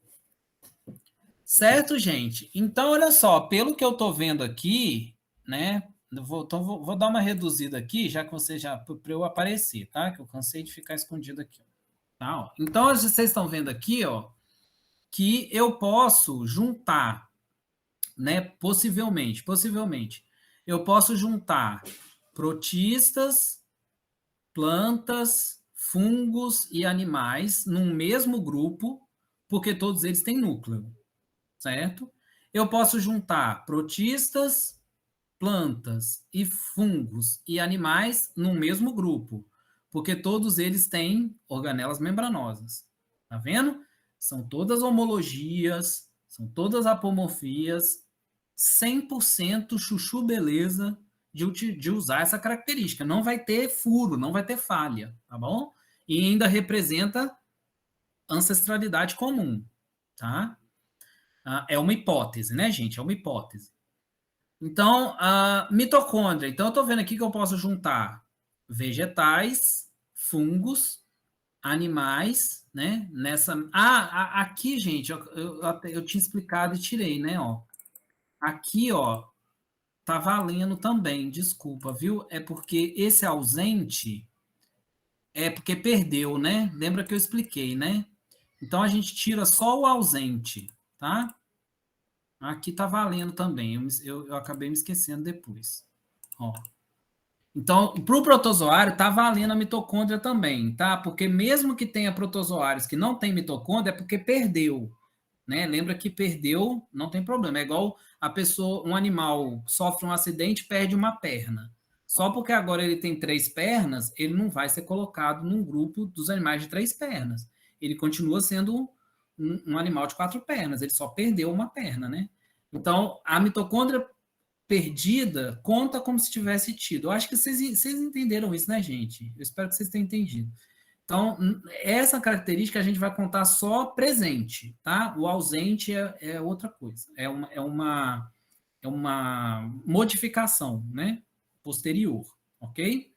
Certo, gente? Então, olha só, pelo que eu tô vendo aqui, né? Vou dar uma reduzida aqui, já que você já para eu aparecer, tá? Que eu cansei de ficar escondido aqui. Tá, ó. Então, vocês estão vendo aqui, ó, que eu posso juntar, né? Possivelmente, eu posso juntar protistas, plantas, fungos e animais num mesmo grupo, porque todos eles têm núcleo, certo? Eu posso juntar protistas, plantas e fungos e animais no mesmo grupo, porque todos eles têm organelas membranosas. Tá vendo? São todas homologias, são todas apomorfias, 100% chuchu beleza de usar essa característica. Não vai ter furo, não vai ter falha, tá bom? E ainda representa ancestralidade comum, tá? É uma hipótese, né, gente? É uma hipótese. Então, a mitocôndria. Então, eu estou vendo aqui que eu posso juntar vegetais, fungos, animais, né? Nessa. Aqui, gente, eu tinha explicado e tirei, né? Ó. Aqui, ó, tá valendo também. Desculpa, viu? É porque esse ausente é porque perdeu, né? Lembra que eu expliquei, né? Então a gente tira só o ausente, tá? Aqui tá valendo também. Eu acabei me esquecendo depois. Ó. Então, para o protozoário, tá valendo a mitocôndria também, tá? Porque mesmo que tenha protozoários que não tem mitocôndria, é porque perdeu, né? Lembra que perdeu, não tem problema. É igual a pessoa, um animal sofre um acidente, perde uma perna. Só porque agora ele tem 3 pernas, ele não vai ser colocado num grupo dos animais de 3 pernas. Ele continua sendo um animal de 4 pernas, ele só perdeu uma perna, né? Então, a mitocôndria perdida conta como se tivesse tido. Eu acho que vocês entenderam isso, né, gente? Eu espero que vocês tenham entendido. Então, essa característica a gente vai contar só presente, tá? O ausente é outra coisa. É uma modificação, né? Posterior, ok?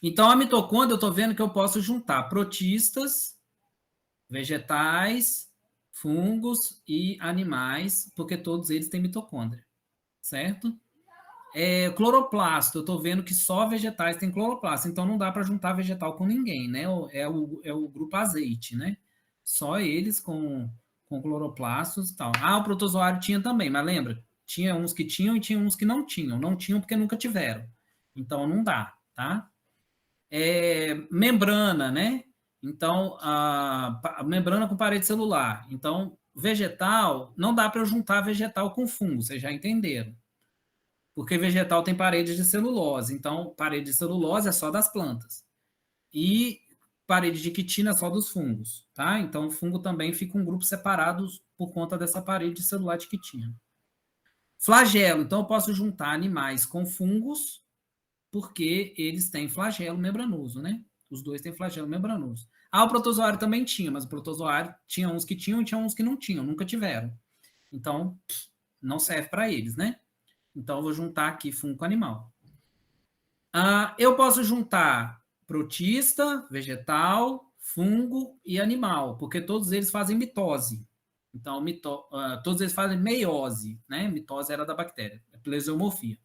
Então, a mitocôndria, eu estou vendo que eu posso juntar protistas, vegetais, fungos e animais, porque todos eles têm mitocôndria, certo? Cloroplasto, eu estou vendo que só vegetais têm cloroplasto, então não dá para juntar vegetal com ninguém, né? É o grupo azeite, né? Só eles com cloroplastos e tal. O protozoário tinha também, mas lembra? Tinha uns que tinham e tinha uns que não tinham. Não tinham porque nunca tiveram. Então não dá, tá? Membrana, né? Então, a membrana com parede celular. Então, vegetal, não dá para eu juntar vegetal com fungo, vocês já entenderam. Porque vegetal tem parede de celulose. Então, parede de celulose é só das plantas. E parede de quitina é só dos fungos, tá? Então, o fungo também fica um grupo separado por conta dessa parede celular de quitina. Flagelo. Então, eu posso juntar animais com fungos, porque eles têm flagelo membranoso, né? Os dois têm flagelo membranoso. O protozoário também tinha, mas o protozoário tinha uns que tinham e tinha uns que não tinham, nunca tiveram. Então, não serve para eles, né? Então, eu vou juntar aqui fungo com animal. Eu posso juntar protista, vegetal, fungo e animal, porque todos eles fazem mitose. Então, todos eles fazem meiose, né? Mitose era da bactéria, plesiomorfia.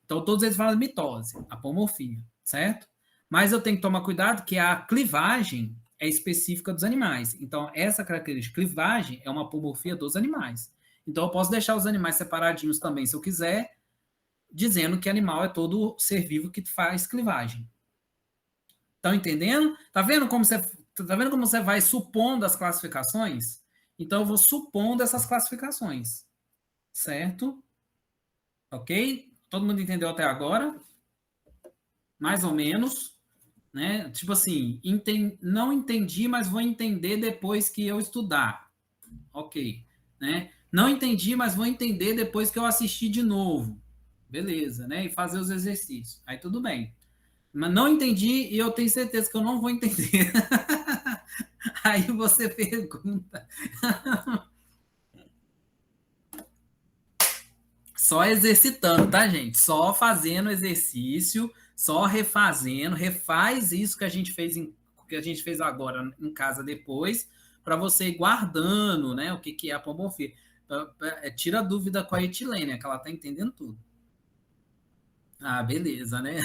Então, todos eles fazem mitose, apomorfia, certo? Mas eu tenho que tomar cuidado que a clivagem é específica dos animais. Então, essa característica clivagem é uma apomorfia dos animais. Então, eu posso deixar os animais separadinhos também, se eu quiser, dizendo que animal é todo ser vivo que faz clivagem. Estão entendendo? Tá vendo como você vai supondo as classificações? Então, eu vou supondo essas classificações. Certo? Ok? Todo mundo entendeu até agora? Mais ou menos. Né? Tipo assim, não entendi, mas vou entender depois que eu estudar. Ok. Né? Não entendi, mas vou entender depois que eu assistir de novo. Beleza, né? E fazer os exercícios. Aí tudo bem. Mas não entendi e eu tenho certeza que eu não vou entender. Aí você pergunta. Só exercitando, tá, gente? Só fazendo exercício, só refazendo, refaz isso que a gente fez agora em casa depois, para você ir guardando, né? O que é a pomofia. Tira a dúvida com a Etilene, que ela tá entendendo tudo. Ah, beleza, né?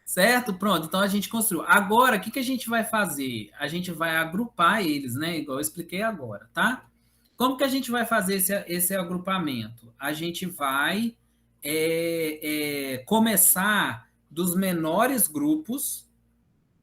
Certo? Pronto, então a gente construiu. Agora, o que a gente vai fazer? A gente vai agrupar eles, né? Igual eu expliquei agora, tá? Como que a gente vai fazer esse agrupamento? A gente vai começar dos menores grupos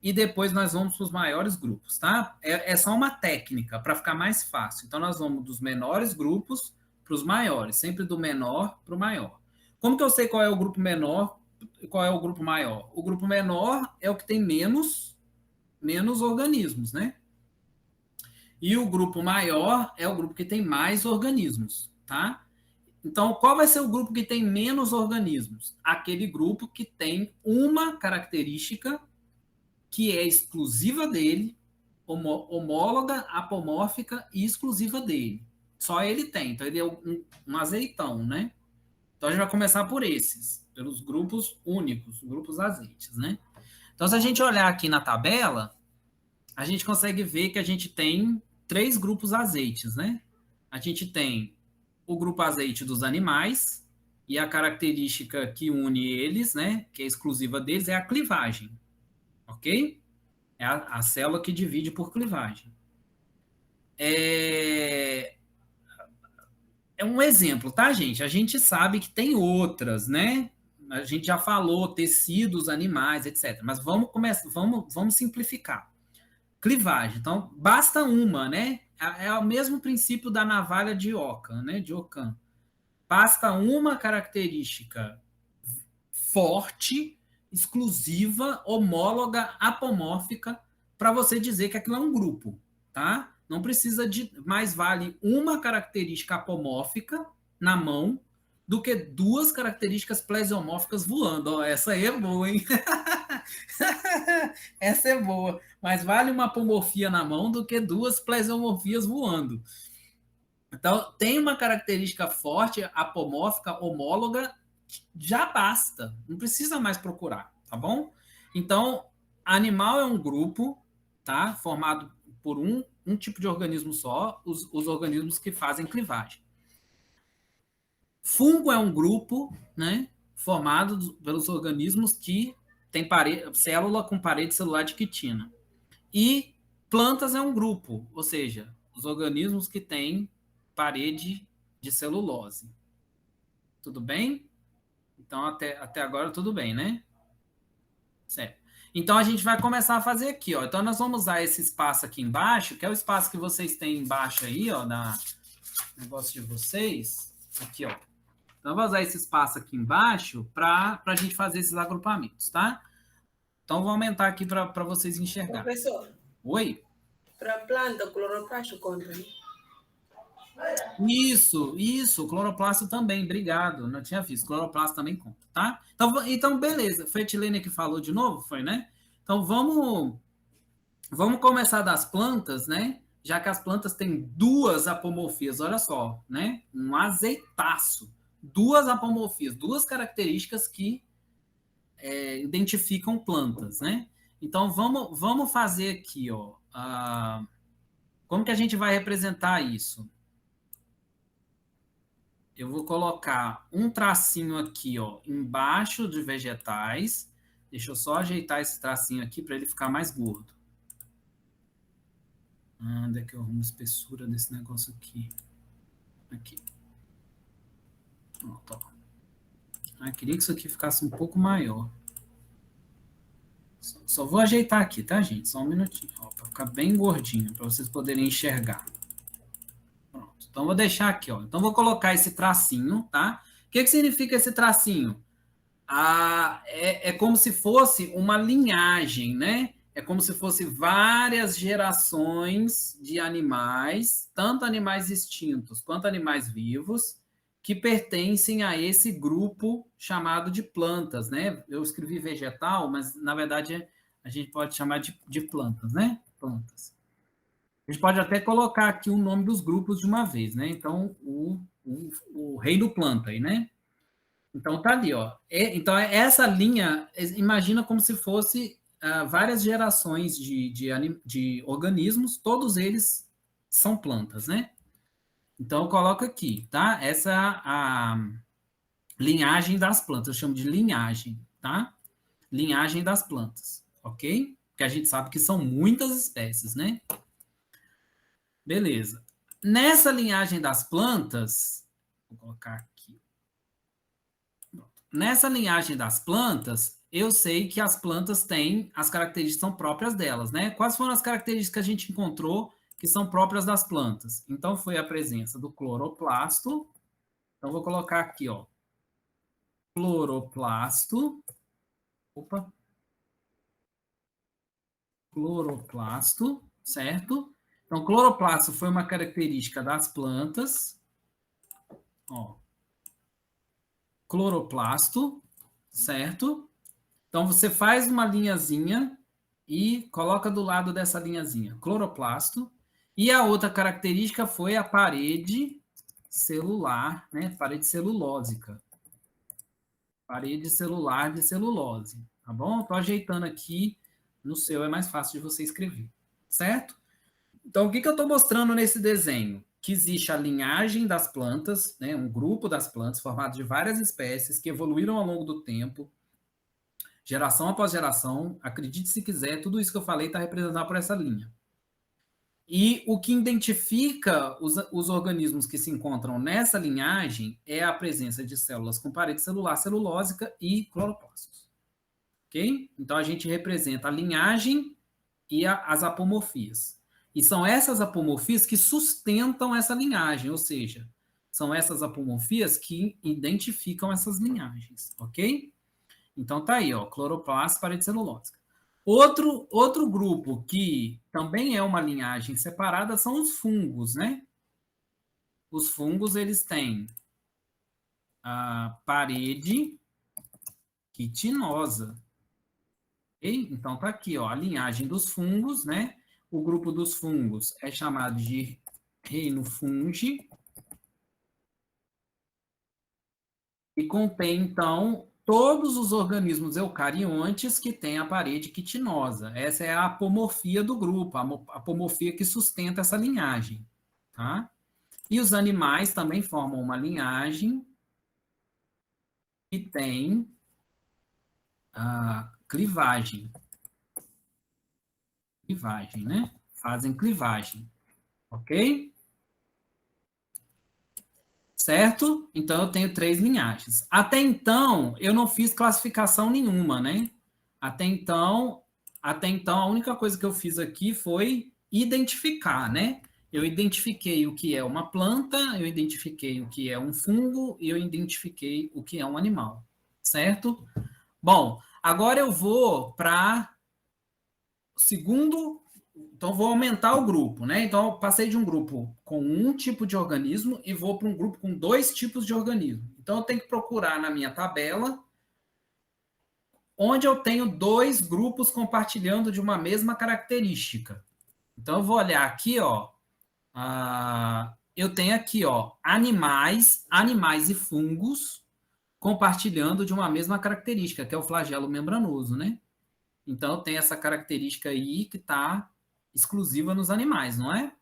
e depois nós vamos para os maiores grupos, tá? É só uma técnica para ficar mais fácil. Então, nós vamos dos menores grupos para os maiores, sempre do menor para o maior. Como que eu sei qual é o grupo menor e qual é o grupo maior? O grupo menor é o que tem menos organismos, né? E o grupo maior é o grupo que tem mais organismos, tá? Então, qual vai ser o grupo que tem menos organismos? Aquele grupo que tem uma característica que é exclusiva dele, homóloga, apomórfica e exclusiva dele. Só ele tem. Então, ele é um azeitão, né? Então, a gente vai começar por esses, pelos grupos únicos, grupos azeites, né? Então, se a gente olhar aqui na tabela, a gente consegue ver que a gente tem 3 grupos azeites, né? A gente tem o grupo azeite dos animais, e a característica que une eles, né, que é exclusiva deles, é a clivagem, ok? É a célula que divide por clivagem. É um exemplo, tá, gente? A gente sabe que tem outras, né? A gente já falou tecidos, animais, etc. Mas vamos começar, vamos simplificar. Clivagem. Então, basta uma, né? É o mesmo princípio da navalha de Ockham, né? De Ockham. Basta uma característica forte, exclusiva, homóloga, apomórfica, para você dizer que aquilo é um grupo, tá? Não precisa de mais vale uma característica apomórfica na mão do que 2 características plesiomórficas voando. Ó, essa aí é boa, hein? Essa é boa. Mas vale uma apomorfia na mão do que 2 plesiomorfias voando. Então, tem uma característica forte, apomórfica, homóloga, já basta. Não precisa mais procurar, tá bom? Então, animal é um grupo, tá? Formado por um tipo de organismo só, os organismos que fazem clivagem. Fungo é um grupo, né? Formado pelos organismos que tem célula com parede celular de quitina. E plantas é um grupo, ou seja, os organismos que têm parede de celulose. Tudo bem? Então, até agora, tudo bem, né? Certo. Então, a gente vai começar a fazer aqui, ó. Então, nós vamos usar esse espaço aqui embaixo, que é o espaço que vocês têm embaixo aí, ó, na negócio de vocês. Aqui, ó. Então, eu vou usar esse espaço aqui embaixo para a gente fazer esses agrupamentos, tá? Então, vou aumentar aqui para vocês enxergarem. Professor. Oi? Para planta, cloroplasto contra, né? Isso, cloroplasto também, obrigado, não tinha visto, cloroplasto também conta, tá? Então beleza, foi a Etilene que falou de novo, foi, né? Então vamos começar das plantas, né? Já que as plantas têm 2 apomorfias, olha só, né? Um azeitaço, 2 apomorfias, 2 características que identificam plantas, né? Então vamos fazer aqui, ó, como que a gente vai representar isso? Eu vou colocar um tracinho aqui, ó, embaixo de vegetais. Deixa eu só ajeitar esse tracinho aqui para ele ficar mais gordo. Onde é que eu arrumo a espessura desse negócio aqui? Aqui. Pronto, ó. Queria que isso aqui ficasse um pouco maior. Só vou ajeitar aqui, tá, gente? Só um minutinho, ó, para ficar bem gordinho, para vocês poderem enxergar. Então, vou deixar aqui, ó. Então, vou colocar esse tracinho, tá? O que significa esse tracinho? É como se fosse uma linhagem, né? É como se fosse várias gerações de animais, tanto animais extintos quanto animais vivos, que pertencem a esse grupo chamado de plantas, né? Eu escrevi vegetal, mas, na verdade, A gente pode chamar de plantas, né? Plantas. A gente pode até colocar aqui o nome dos grupos de uma vez, né? Então, o reino planta aí, né? Então, tá ali, ó. Então, essa linha, imagina como se fosse várias gerações de organismos, todos eles são plantas, né? Então, eu coloco aqui, tá? Essa é a linhagem das plantas, eu chamo de linhagem, tá? Linhagem das plantas, ok? Porque a gente sabe que são muitas espécies, né? Beleza. Nessa linhagem das plantas, vou colocar aqui. Nessa linhagem das plantas, eu sei que as plantas têm as características que são próprias delas, né? Quais foram as características que a gente encontrou que são próprias das plantas? Então, foi a presença do cloroplasto. Então, vou colocar aqui, ó. Cloroplasto. Opa. Cloroplasto, certo? Então, cloroplasto foi uma característica das plantas. Ó. Cloroplasto, certo? Então, você faz uma linhazinha e coloca do lado dessa linhazinha, cloroplasto. E a outra característica foi a parede celular, né? Parede celulósica. Parede celular de celulose, tá bom? Estou ajeitando aqui, no seu é mais fácil de você escrever, certo? Então, o que eu estou mostrando nesse desenho? Que existe a linhagem das plantas, né? Um grupo das plantas formado de várias espécies que evoluíram ao longo do tempo, geração após geração, acredite se quiser, tudo isso que eu falei está representado por essa linha. E o que identifica os organismos que se encontram nessa linhagem é a presença de células com parede celular celulósica e cloroplastos. Ok? Então, a gente representa a linhagem e as apomorfias. E são essas apomorfias que sustentam essa linhagem, ou seja, são essas apomorfias que identificam essas linhagens, ok? Então, tá aí, ó, cloroplasto, parede celulósica. Outro grupo que também é uma linhagem separada são os fungos, né? Os fungos, eles têm a parede quitinosa. Okay? Então, tá aqui, ó, a linhagem dos fungos, né? O grupo dos fungos é chamado de reino fungi. E contém, então, todos os organismos eucariontes que têm a parede quitinosa. Essa é a apomorfia do grupo, a apomorfia que sustenta essa linhagem. Tá? E os animais também formam uma linhagem que tem a clivagem. Clivagem, né? Fazem clivagem. Ok? Certo? Então, eu tenho 3 linhagens. Até então, eu não fiz classificação nenhuma, né? Até então, a única coisa que eu fiz aqui foi identificar, né? Eu identifiquei o que é uma planta, eu identifiquei o que é um fungo e eu identifiquei o que é um animal, certo? Bom, agora eu vou para o segundo. Então, vou aumentar o grupo, né? Então, eu passei de um grupo com um tipo de organismo e vou para um grupo com 2 tipos de organismo. Então, eu tenho que procurar na minha tabela onde eu tenho 2 grupos compartilhando de uma mesma característica. Então, eu vou olhar aqui, ó. Eu tenho aqui, ó, animais e fungos compartilhando de uma mesma característica, que é o flagelo membranoso, né? Então, tem essa característica aí que está exclusiva nos animais, não é?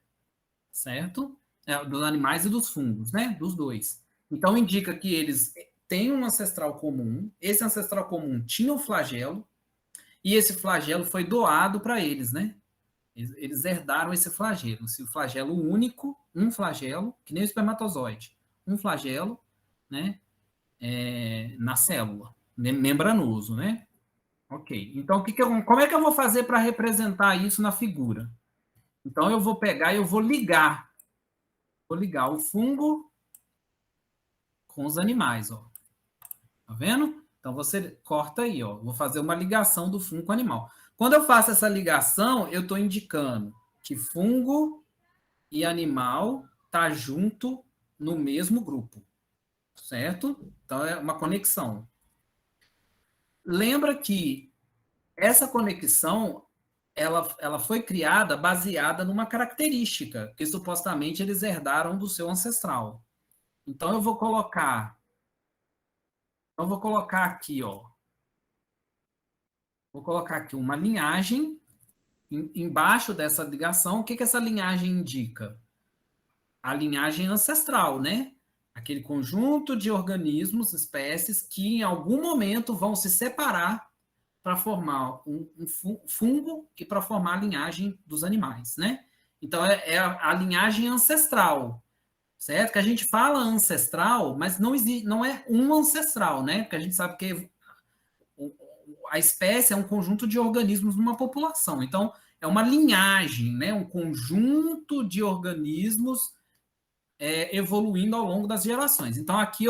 Certo? Dos animais e dos fungos, né? Dos dois. Então, indica que eles têm um ancestral comum, esse ancestral comum tinha um flagelo, e esse flagelo foi doado para eles, né? Eles herdaram esse flagelo. Esse flagelo único, um flagelo, que nem o espermatozoide, um flagelo, né? Na célula, membranoso, né? Ok. Então, como é que eu vou fazer para representar isso na figura? Então, eu vou pegar e eu vou ligar. Vou ligar o fungo com os animais, ó. Tá vendo? Então, você corta aí, ó. Vou fazer uma ligação do fungo com o animal. Quando eu faço essa ligação, eu estou indicando que fungo e animal tá junto no mesmo grupo, certo? Então, é uma conexão. Lembra que Essa conexão, ela foi criada baseada numa característica que supostamente eles herdaram do seu ancestral. Então, eu vou colocar aqui, ó. Vou colocar aqui uma linhagem embaixo dessa ligação. O que essa linhagem indica? A linhagem ancestral, né? Aquele conjunto de organismos, espécies, que em algum momento vão se separar para formar um fungo e para formar a linhagem dos animais, né? Então, é a linhagem ancestral, certo? Que a gente fala ancestral, mas não existe, não é um ancestral, né? Porque a gente sabe que a espécie é um conjunto de organismos numa população. Então, é uma linhagem, né? Um conjunto de organismos evoluindo ao longo das gerações. Então, aqui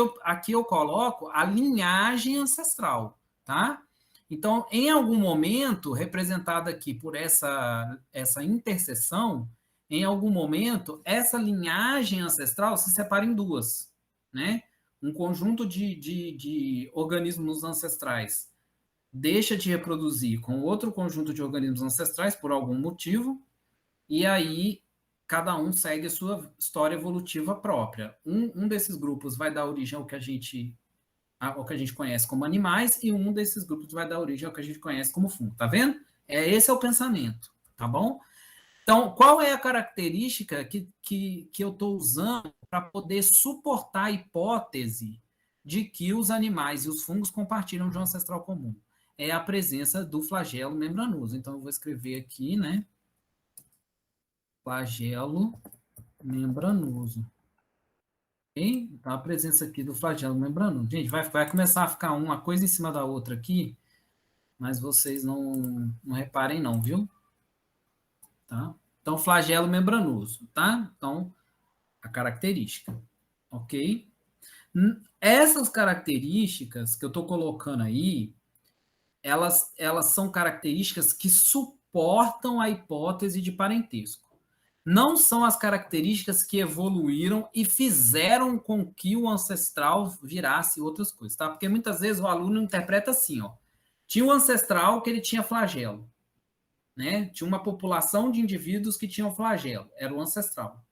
eu coloco a linhagem ancestral, tá? Então, em algum momento, representada aqui por essa interseção, em algum momento, essa linhagem ancestral se separa em duas, né? Um conjunto de organismos ancestrais deixa de reproduzir com outro conjunto de organismos ancestrais por algum motivo, e aí cada um segue a sua história evolutiva própria. Um desses grupos vai dar origem ao que a gente conhece como animais, e um desses grupos vai dar origem ao que a gente conhece como fungo. Tá vendo? Esse é o pensamento, tá bom? Então, qual é a característica que eu estou usando para poder suportar a hipótese de que os animais e os fungos compartilham de um ancestral comum? É a presença do flagelo membranoso. Então, eu vou escrever aqui, né? Flagelo membranoso. Okay? Então, a presença aqui do flagelo membranoso. Gente, vai começar a ficar uma coisa em cima da outra aqui, mas vocês não reparem não, viu? Tá? Então, flagelo membranoso, tá? Então, a característica, ok? Essas características que eu estou colocando aí, elas são características que suportam a hipótese de parentesco. Não são as características que evoluíram e fizeram com que o ancestral virasse outras coisas, tá? Porque muitas vezes o aluno interpreta assim, ó. Tinha um ancestral que ele tinha flagelo, né? Tinha uma população de indivíduos que tinham flagelo, era o ancestral.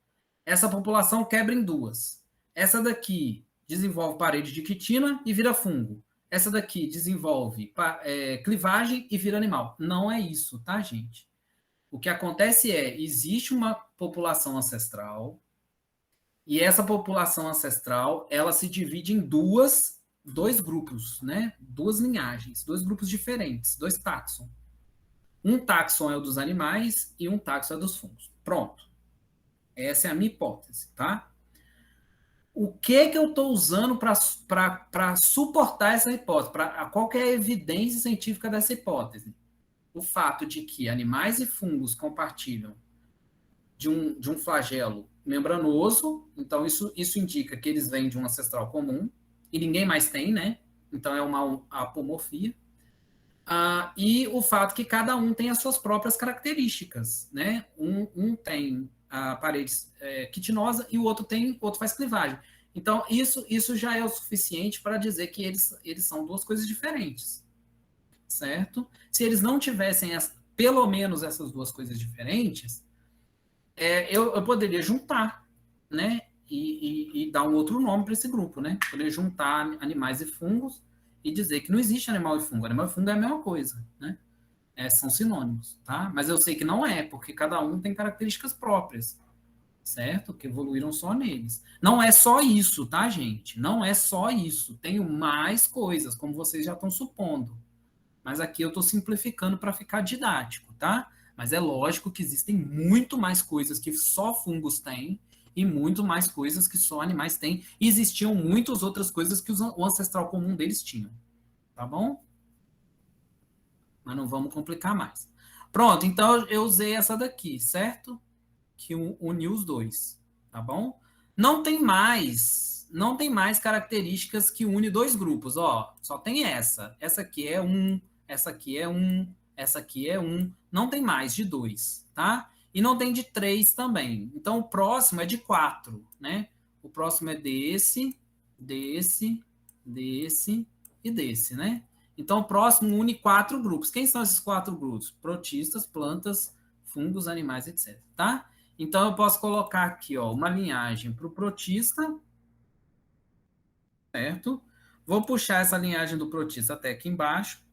Essa população quebra em duas. Essa daqui desenvolve parede de quitina e vira fungo. Essa daqui desenvolve clivagem e vira animal. Não é isso, tá, gente? O que acontece existe uma população ancestral, e essa população ancestral, ela se divide em dois grupos, né? Duas linhagens, dois grupos diferentes, dois táxons. Um táxon é o dos animais e um táxon é dos fungos. Pronto. Essa é a minha hipótese, tá? O que eu estou usando para suportar essa hipótese? Qual que é a evidência científica dessa hipótese? O fato de que animais e fungos compartilham de um flagelo membranoso, então isso indica que eles vêm de um ancestral comum, e ninguém mais tem, né? Então é uma apomorfia. E o fato que cada um tem as suas próprias características, né? Um tem a parede quitinosa e o outro faz clivagem. Então, isso já é o suficiente para dizer que eles são duas coisas diferentes, certo? Se eles não tivessem pelo menos essas duas coisas diferentes, eu poderia juntar, né? E dar um outro nome para esse grupo, né? Poderia juntar animais e fungos e dizer que não existe animal e fungo. Animal e fungo é a mesma coisa, né? São sinônimos, tá? Mas eu sei que não é, porque cada um tem características próprias, certo? Que evoluíram só neles. Não é só isso, tá, gente? Não é só isso. Tenho mais coisas, como vocês já estão supondo. Mas aqui eu estou simplificando para ficar didático, tá? Mas é lógico que existem muito mais coisas que só fungos têm e muito mais coisas que só animais têm. E existiam muitas outras coisas que o ancestral comum deles tinham, tá bom? Mas não vamos complicar mais. Pronto, então eu usei essa daqui, certo? Que uniu os dois, tá bom? Não tem mais características que une dois grupos, ó. Só tem essa. Essa aqui é um, essa aqui é um, essa aqui é um. Não tem mais de dois, tá? E não tem de três também. Então o próximo é de quatro, né? O próximo é desse e desse, né? Então, o próximo une 4 grupos. Quem são esses 4 grupos? Protistas, plantas, fungos, animais, etc. Tá? Então, eu posso colocar aqui ó, uma linhagem para o protista, certo? Vou puxar essa linhagem do protista até aqui embaixo.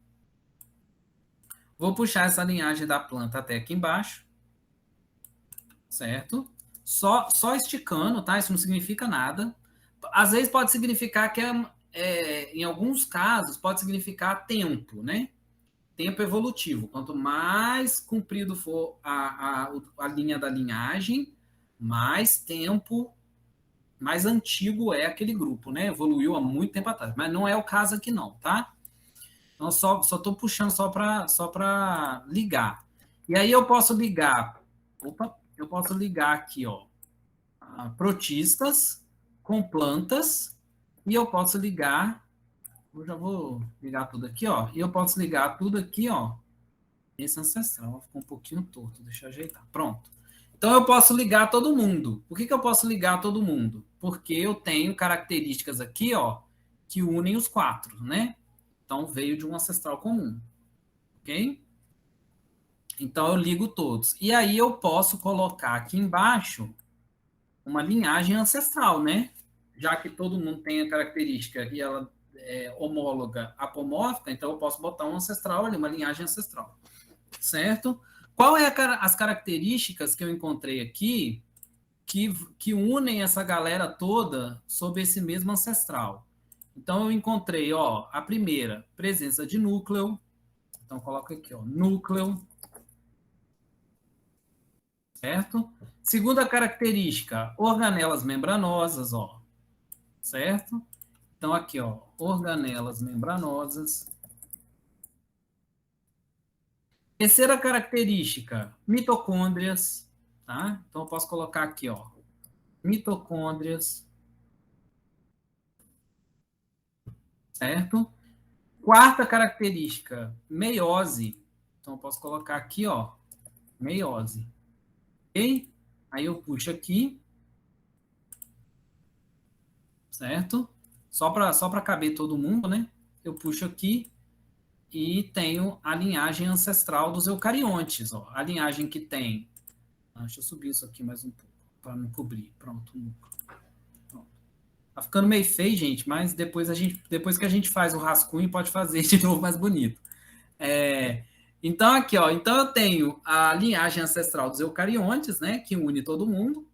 Vou puxar essa linhagem da planta até aqui embaixo, certo? Só esticando, tá? Isso não significa nada. Às vezes pode significar que, em alguns casos, pode significar tempo, né? Tempo evolutivo. Quanto mais comprido for a linha da linhagem, mais tempo, mais antigo é aquele grupo, né? Evoluiu há muito tempo atrás. Mas não é o caso aqui não, tá? Então, só estou puxando só para ligar. E aí eu posso ligar... Opa! Eu posso ligar aqui, ó, protistas com plantas, e eu posso ligar... Eu já vou ligar tudo aqui, ó. E eu posso ligar tudo aqui, ó. Esse ancestral ficou um pouquinho torto. Deixa eu ajeitar. Pronto. Então, eu posso ligar todo mundo. Por que eu posso ligar todo mundo? Porque eu tenho características aqui, ó, que unem os 4, né? Então, veio de um ancestral comum. Ok? Então, eu ligo todos. E aí, eu posso colocar aqui embaixo uma linhagem ancestral, né? Já que todo mundo tem a característica e ela é homóloga apomórfica, então eu posso botar um ancestral ali, uma linhagem ancestral. Certo? Qual é as características que eu encontrei aqui que unem essa galera toda sob esse mesmo ancestral? Então, eu encontrei, ó, a primeira, presença de núcleo. Então, coloca aqui, ó, núcleo. Certo? Segunda característica, organelas membranosas, ó. Certo? Então, aqui, ó, organelas membranosas. Terceira característica, mitocôndrias, tá? Então, eu posso colocar aqui, ó, mitocôndrias, certo? Quarta característica, meiose. Então, eu posso colocar aqui, ó, meiose. Ok? Aí eu puxo aqui, certo? Só para caber todo mundo, né? Eu puxo aqui e tenho a linhagem ancestral dos eucariontes, ó. A linhagem que tem... Deixa eu subir isso aqui mais um pouco, para não cobrir. Pronto, núcleo. Tá ficando meio feio, gente, mas depois que a gente faz o rascunho, pode fazer de novo mais bonito. Então, aqui, ó, então eu tenho a linhagem ancestral dos eucariontes, né, que une todo mundo,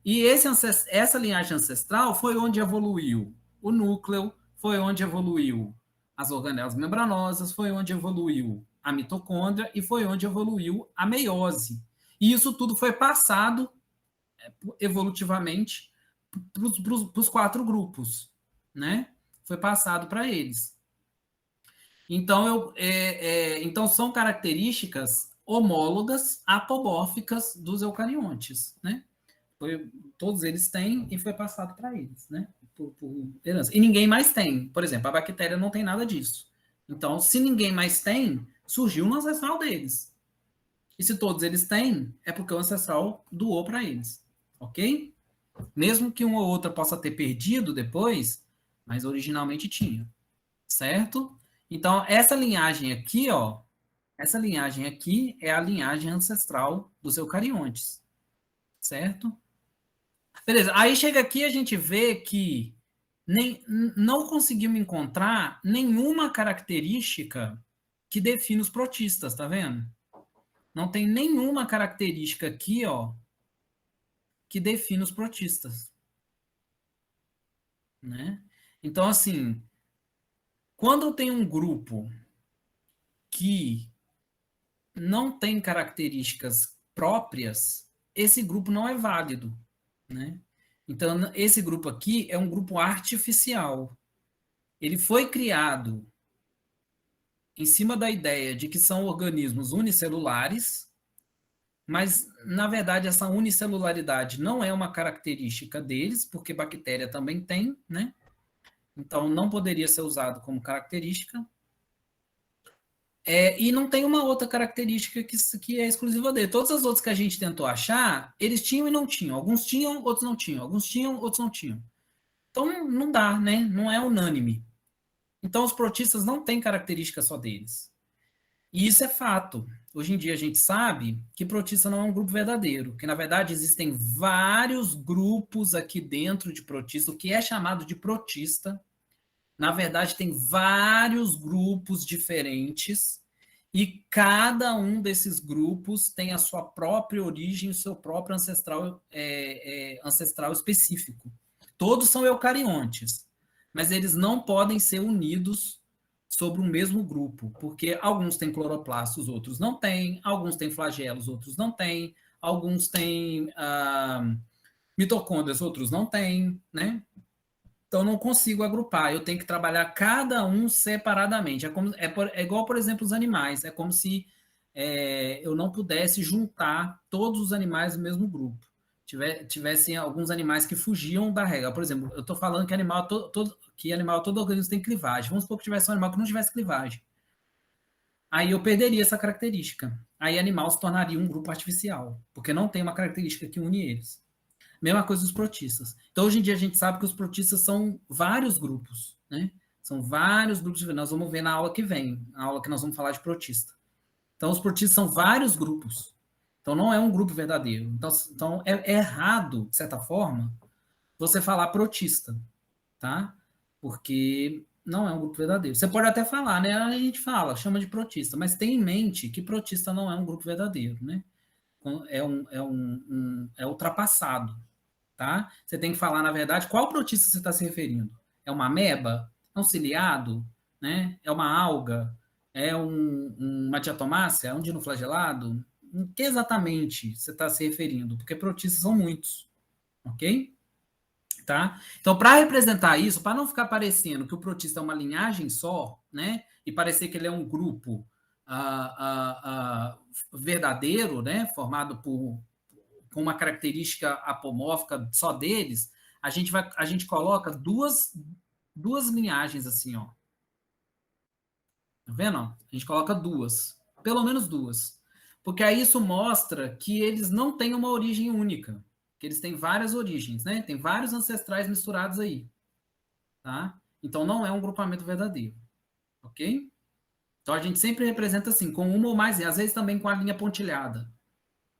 e essa linhagem ancestral foi onde evoluiu o núcleo, foi onde evoluiu as organelas membranosas, foi onde evoluiu a mitocôndria e foi onde evoluiu a meiose. E isso tudo foi passado evolutivamente para os 4 grupos, né? Foi passado para eles. Então, então, são características homólogas apomórficas dos eucariontes, né? Todos eles têm e foi passado para eles, né? Por herança. E ninguém mais tem. Por exemplo, a bactéria não tem nada disso. Então, se ninguém mais tem, surgiu no ancestral deles. E se todos eles têm, é porque o ancestral doou para eles. Ok? Mesmo que uma ou outra possa ter perdido depois, mas originalmente tinha. Certo? Então, essa linhagem aqui, ó, essa linhagem aqui é a linhagem ancestral dos eucariontes. Certo? Beleza. Aí chega aqui a gente vê que não conseguimos encontrar nenhuma característica que define os protistas, tá vendo? Não tem nenhuma característica aqui, ó, que define os protistas. Né? Então, assim, quando tem um grupo que não tem características próprias, esse grupo não é válido, né? Então, esse grupo aqui é um grupo artificial. Ele foi criado em cima da ideia de que são organismos unicelulares, mas, na verdade, essa unicelularidade não é uma característica deles, porque bactéria também tem, né? Então, não poderia ser usado como característica. E não tem uma outra característica que é exclusiva dele. Todas as outras que a gente tentou achar, eles tinham e não tinham. Alguns tinham, outros não tinham. Alguns tinham, outros não tinham. Então, não dá, né? Não é unânime. Então, os protistas não têm característica só deles. E isso é fato. Hoje em dia a gente sabe que protista não é um grupo verdadeiro, que na verdade existem vários grupos aqui dentro de protista, o que é chamado de protista. Na verdade, tem vários grupos diferentes e cada um desses grupos tem a sua própria origem, o seu próprio ancestral específico. Todos são eucariontes, mas eles não podem ser unidos sobre um mesmo grupo, porque alguns têm cloroplastos, outros não têm, alguns têm flagelos, outros não têm, alguns têm mitocôndrias, outros não têm, né? Então, eu não consigo agrupar, eu tenho que trabalhar cada um separadamente. É igual, por exemplo, os animais. É como se eu não pudesse juntar todos os animais no mesmo grupo. Tivessem alguns animais que fugiam da regra. Por exemplo, eu estou falando que todo organismo tem clivagem. Vamos supor que tivesse um animal que não tivesse clivagem. Aí eu perderia essa característica. Aí animal se tornaria um grupo artificial, porque não tem uma característica que une eles. Mesma coisa dos protistas. Então, hoje em dia, a gente sabe que os protistas são vários grupos, né? São vários grupos. Nós vamos ver na aula que vem, a aula que nós vamos falar de protista. Então, os protistas são vários grupos. Então, não é um grupo verdadeiro. Então é errado, de certa forma, você falar protista, tá? Porque não é um grupo verdadeiro. Você pode até falar, né? A gente fala, chama de protista, mas tem em mente que protista não é um grupo verdadeiro, né? É ultrapassado. Tá? Você tem que falar, na verdade, qual protista você está se referindo. É uma ameba? É um ciliado? Né? É uma alga? É uma diatomácea? É um dinoflagelado? Em que exatamente você está se referindo? Porque protistas são muitos, ok? Tá? Então, para representar isso, para não ficar parecendo que o protista é uma linhagem só, né? E parecer que ele é um grupo verdadeiro, né? Formado com uma característica apomórfica só deles, a gente coloca duas linhagens assim, ó. Tá vendo? A gente coloca duas, pelo menos duas. Porque aí isso mostra que eles não têm uma origem única, que eles têm várias origens, né? Tem vários ancestrais misturados aí, tá? Então não é um grupamento verdadeiro, ok? Então a gente sempre representa assim, com uma ou mais, e às vezes também com a linha pontilhada,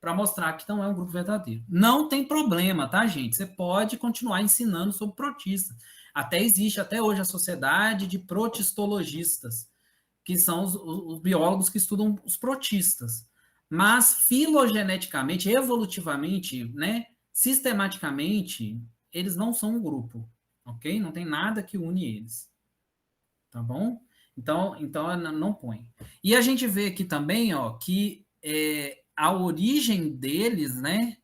para mostrar que não é um grupo verdadeiro. Não tem problema, tá, gente? Você pode continuar ensinando sobre protistas. Existe até hoje a sociedade de protistologistas, que são os biólogos que estudam os protistas. Mas filogeneticamente, evolutivamente, né, sistematicamente, eles não são um grupo, ok? Não tem nada que une eles, tá bom? Então não põe. E a gente vê aqui também, ó, que a origem deles, né?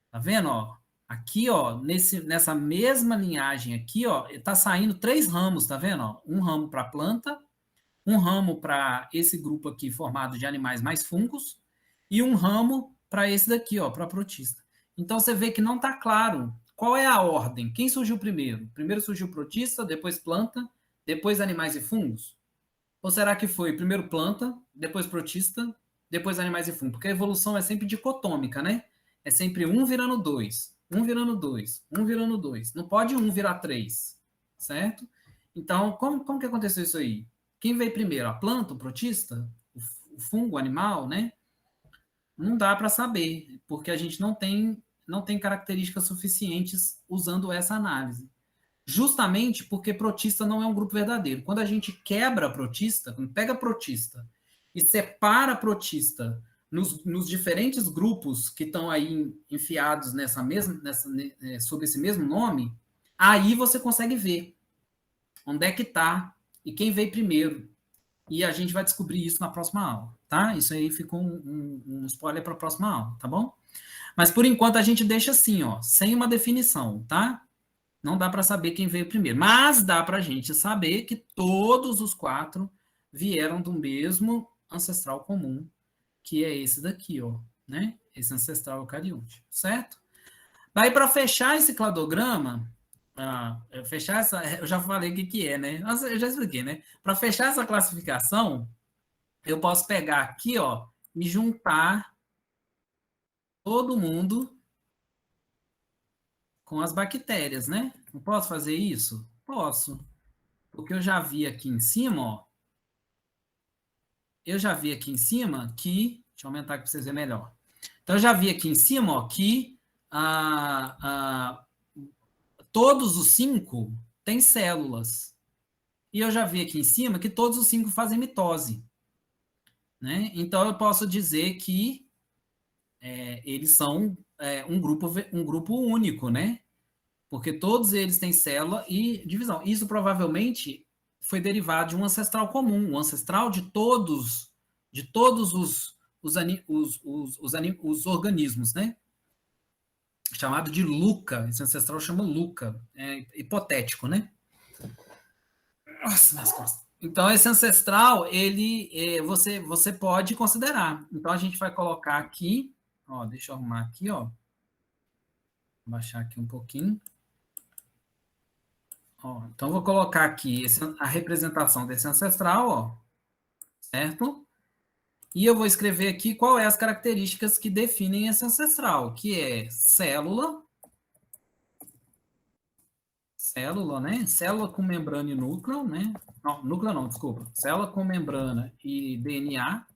Tá vendo, ó? Aqui, ó, nessa mesma linhagem aqui, ó, tá saindo 3 ramos, tá vendo? Ó? Um ramo para planta, um ramo para esse grupo aqui formado de animais mais fungos e um ramo para esse daqui, ó, para protista. Então você vê que não tá claro qual é a ordem. Quem surgiu primeiro? Primeiro surgiu protista, depois planta, depois animais e fungos? Ou será que foi primeiro planta, depois protista, depois animais e fungos? Porque a evolução é sempre dicotômica, né? É sempre um virando dois, um virando dois, um virando dois. Não pode um virar três, certo? Então, como que aconteceu isso aí? Quem veio primeiro? A planta, o protista? O fungo, o animal, né? Não dá para saber, porque a gente não tem características suficientes usando essa análise. Justamente porque protista não é um grupo verdadeiro. Quando a gente quebra protista, quando pega protista e separa protista nos diferentes grupos que estão aí enfiados sob esse mesmo nome, aí você consegue ver onde é que está e quem veio primeiro. E a gente vai descobrir isso na próxima aula, tá? Isso aí ficou um spoiler para a próxima aula, tá bom? Mas por enquanto a gente deixa assim, ó, sem uma definição, tá? Não dá para saber quem veio primeiro, mas dá para a gente saber que todos os 4 vieram do mesmo ancestral comum, que é esse daqui, ó, né? Esse ancestral eucarionte, certo? Daí, para fechar esse cladograma, eu já falei o que é, né? Nossa, eu já expliquei, né? Para fechar essa classificação, eu posso pegar aqui, ó, e juntar todo mundo com as bactérias, né? Não posso fazer isso? Posso. Porque eu já vi aqui em cima, ó. Eu já vi aqui em cima que... Deixa eu aumentar aqui para vocês verem melhor. Então, eu já vi aqui em cima, ó, que todos os 5 têm células. E eu já vi aqui em cima que todos os 5 fazem mitose. Né? Então, eu posso dizer que eles são um grupo único, né? Porque todos eles têm célula e divisão. Isso provavelmente foi derivado de um ancestral comum, um ancestral de todos os organismos, né? Chamado de Luca. Esse ancestral chama Luca. É hipotético, né? Nossa, minhas costas. Então, esse ancestral, você pode considerar. Então, a gente vai colocar aqui, ó, deixa eu arrumar aqui, ó. Vou baixar aqui um pouquinho. Ó, então, vou colocar aqui a representação desse ancestral, ó, certo? E eu vou escrever aqui qual é as características que definem esse ancestral, que é célula, né? Célula com membrana e núcleo, né? Não, núcleo não, desculpa. Célula com membrana e DNA.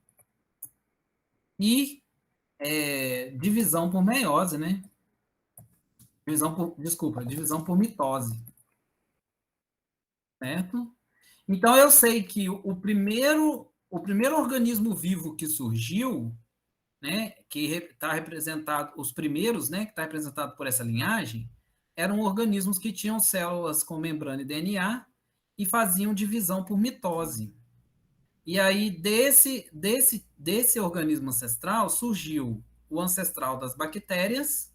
E divisão por meiose, né? Divisão por mitose. Certo? Então, eu sei que o primeiro organismo vivo que surgiu, né, que está representado, os primeiros, né, que está representado por essa linhagem, eram organismos que tinham células com membrana e DNA e faziam divisão por mitose. E aí, desse organismo ancestral, surgiu o ancestral das bactérias,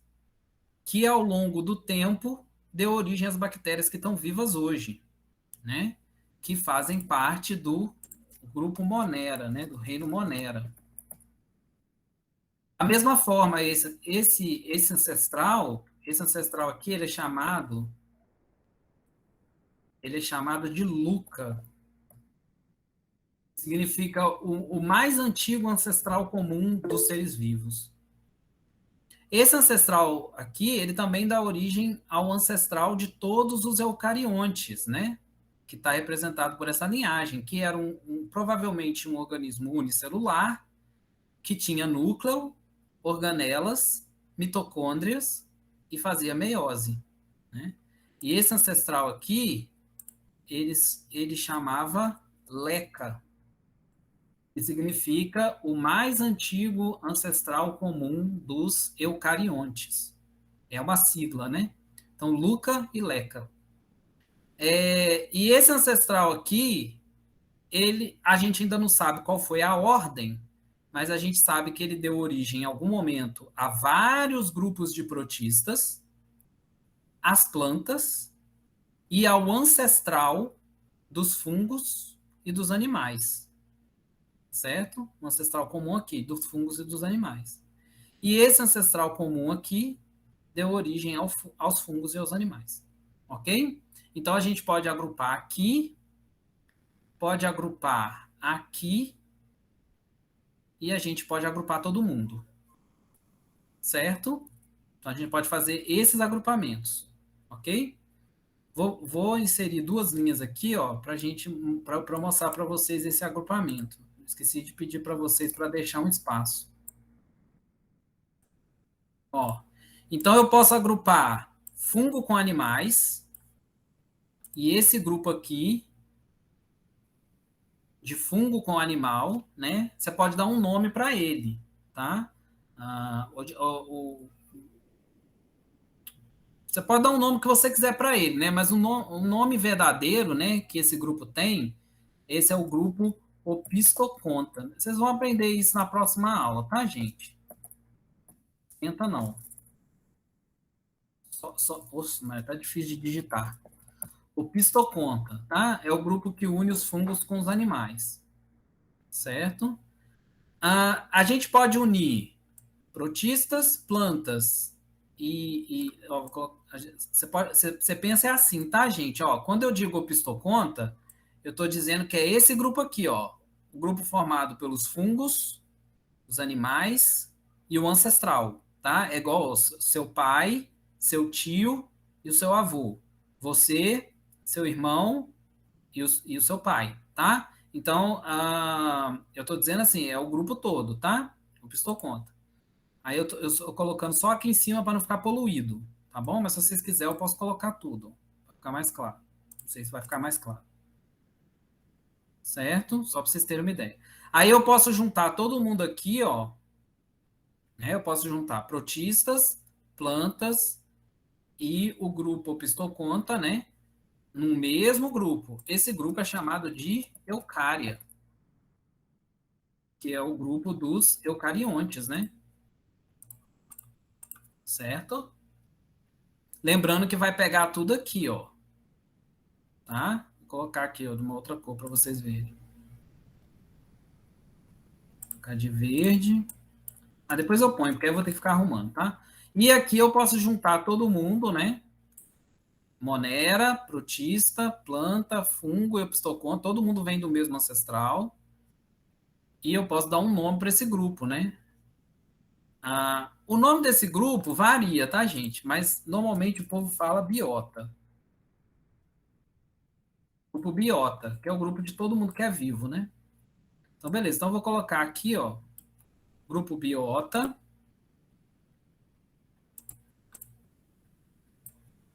que ao longo do tempo deu origem às bactérias que estão vivas hoje, né? Que fazem parte do grupo Monera, né? Do reino Monera. Da mesma forma, esse ancestral aqui, ele é chamado de Luca. Significa o mais antigo ancestral comum dos seres vivos. Esse ancestral aqui, ele também dá origem ao ancestral de todos os eucariontes, né? Que está representado por essa linhagem, que era provavelmente um organismo unicelular, que tinha núcleo, organelas, mitocôndrias e fazia meiose. Né? E esse ancestral aqui, ele chamava Leca, que significa o mais antigo ancestral comum dos eucariontes. É uma sigla, né? Então, Luca e Leca. E esse ancestral aqui, a gente ainda não sabe qual foi a ordem, mas a gente sabe que ele deu origem, em algum momento, a vários grupos de protistas, às plantas e ao ancestral dos fungos e dos animais. Certo? Um ancestral comum aqui, dos fungos e dos animais. E esse ancestral comum aqui deu origem aos fungos e aos animais. Ok? Então, a gente pode agrupar aqui, pode agrupar aqui, e a gente pode agrupar todo mundo. Certo? Então, a gente pode fazer esses agrupamentos. Ok? Vou inserir 2 linhas aqui, ó, para mostrar para vocês esse agrupamento. Esqueci de pedir para vocês para deixar um espaço. Ó, então, eu posso agrupar fungo com animais, e esse grupo aqui, de fungo com animal, né? Você pode dar um nome para ele, tá? Você pode dar um nome que você quiser para ele, né? Mas o nome verdadeiro, né, que esse grupo tem, esse é o grupo Opiscoconta. Vocês vão aprender isso na próxima aula, tá, gente? Tenta não. Nossa, mas tá difícil de digitar. Opiscoconta, tá? É o grupo que une os fungos com os animais, certo? A gente pode unir protistas, plantas ó, você pensa assim, tá, gente? Ó, quando eu digo opistoconta, eu estou dizendo que é esse grupo aqui, ó, o grupo formado pelos fungos, os animais e o ancestral, tá? É igual ao seu pai, seu tio e o seu avô. Você, seu irmão e o seu pai, tá? Então, eu estou dizendo assim, é o grupo todo, tá? O pistoconta. Aí eu estou colocando só aqui em cima para não ficar poluído, tá bom? Mas se vocês quiserem, eu posso colocar tudo, para ficar mais claro. Não sei se vai ficar mais claro. Certo? Só para vocês terem uma ideia. Aí eu posso juntar todo mundo aqui, ó. Né? Eu posso juntar protistas, plantas e o grupo pistoconta, né? No mesmo grupo. Esse grupo é chamado de eucária, que é o grupo dos eucariontes, né? Certo? Lembrando que vai pegar tudo aqui, ó. Tá? Vou colocar aqui, ó, de uma outra cor para vocês verem. Vou colocar de verde. Ah, depois eu ponho, porque aí eu vou ter que ficar arrumando, tá? E aqui eu posso juntar todo mundo, né? Monera, protista, planta, fungo, epistoconta, todo mundo vem do mesmo ancestral. E eu posso dar um nome para esse grupo, né? O nome desse grupo varia, tá, gente? Mas normalmente o povo fala biota. Grupo biota, que é o grupo de todo mundo que é vivo, né? Então, beleza. Então, eu vou colocar aqui, ó, grupo biota,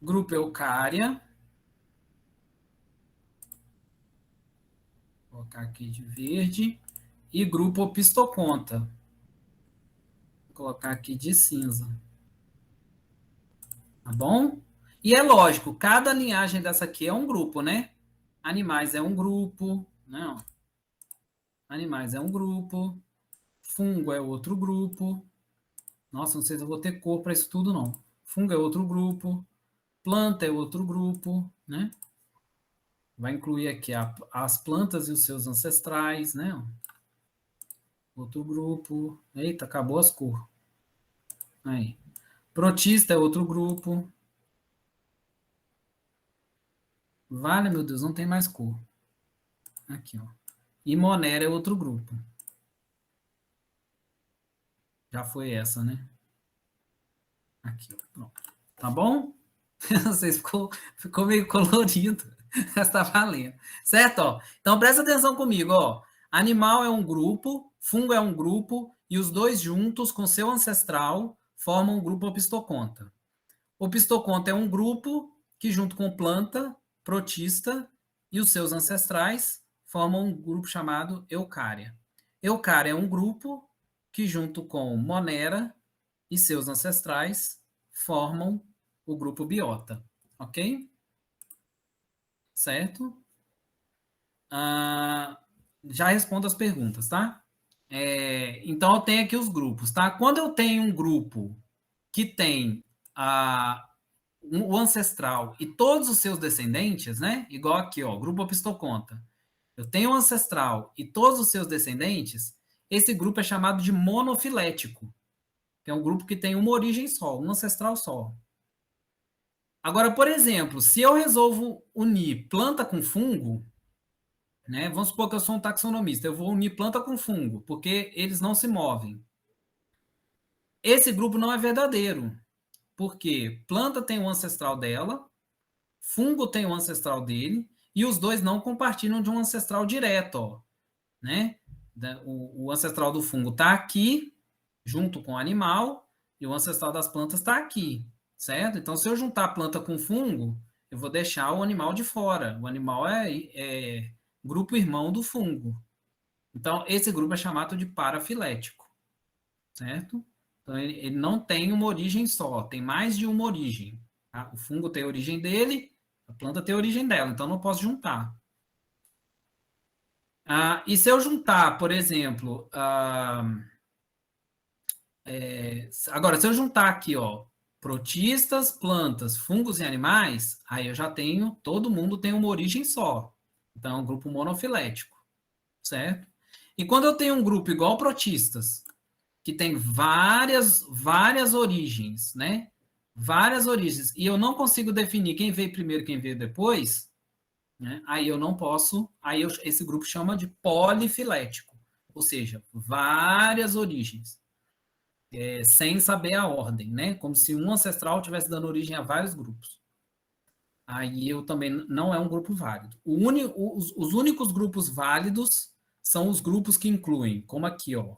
grupo eucária, vou colocar aqui de verde, e grupo opistoconta, vou colocar aqui de cinza. Tá bom? E é lógico, cada linhagem dessa aqui é um grupo, né? Animais é um grupo, não. Animais é um grupo, fungo é outro grupo. Nossa, não sei se eu vou ter cor para isso tudo, não. Fungo é outro grupo, planta é outro grupo, né? Vai incluir aqui as plantas e os seus ancestrais, né? Outro grupo. Eita, acabou as cores. Aí. Protista é outro grupo. Vale, meu Deus, não tem mais cor. Aqui, ó. E Monera é outro grupo. Já foi essa, né? Aqui, ó. Pronto. Tá bom? Não sei se ficou meio colorido. Mas tá valendo. Certo? Ó. Então, presta atenção comigo, ó. Animal é um grupo, fungo é um grupo, e os dois juntos, com seu ancestral, formam um grupo opistoconta. Opistoconta é um grupo que, junto com planta, protista e os seus ancestrais, formam um grupo chamado eucária. Eucária é um grupo que, junto com Monera e seus ancestrais, formam o grupo biota. Ok? Certo? Já respondo as perguntas, tá? Então, eu tenho aqui os grupos, tá? Quando eu tenho um grupo que tem o ancestral e todos os seus descendentes, né? Igual aqui, ó, grupo opistoconta. Eu tenho um ancestral e todos os seus descendentes, esse grupo é chamado de monofilético, que é um grupo que tem uma origem só, um ancestral só. Agora, por exemplo, se eu resolvo unir planta com fungo, né? Vamos supor que eu sou um taxonomista, eu vou unir planta com fungo, porque eles não se movem. Esse grupo não é verdadeiro, porque planta tem um ancestral dela, fungo tem um ancestral dele, e os dois não compartilham de um ancestral direto, ó, né? O ancestral do fungo está aqui, junto com o animal, e o ancestral das plantas está aqui, certo? Então, se eu juntar a planta com fungo, eu vou deixar o animal de fora. O animal é grupo irmão do fungo. Então, esse grupo é chamado de parafilético, certo? Então, ele não tem uma origem só, tem mais de uma origem. Tá? O fungo tem a origem dele, a planta tem a origem dela, então não posso juntar. E se eu juntar, por exemplo, agora, se eu juntar aqui, ó, protistas, plantas, fungos e animais, aí eu já tenho, todo mundo tem uma origem só. Então, é um grupo monofilético, certo? E quando eu tenho um grupo igual protistas, que tem várias origens, né? Várias origens, e eu não consigo definir quem veio primeiro, quem veio depois, né? Aí eu não posso, esse grupo chama de polifilético, ou seja, várias origens, sem saber a ordem, né? Como se um ancestral estivesse dando origem a vários grupos. aí eu também não é um grupo válido. Os únicos grupos válidos são os grupos que incluem, como aqui, ó,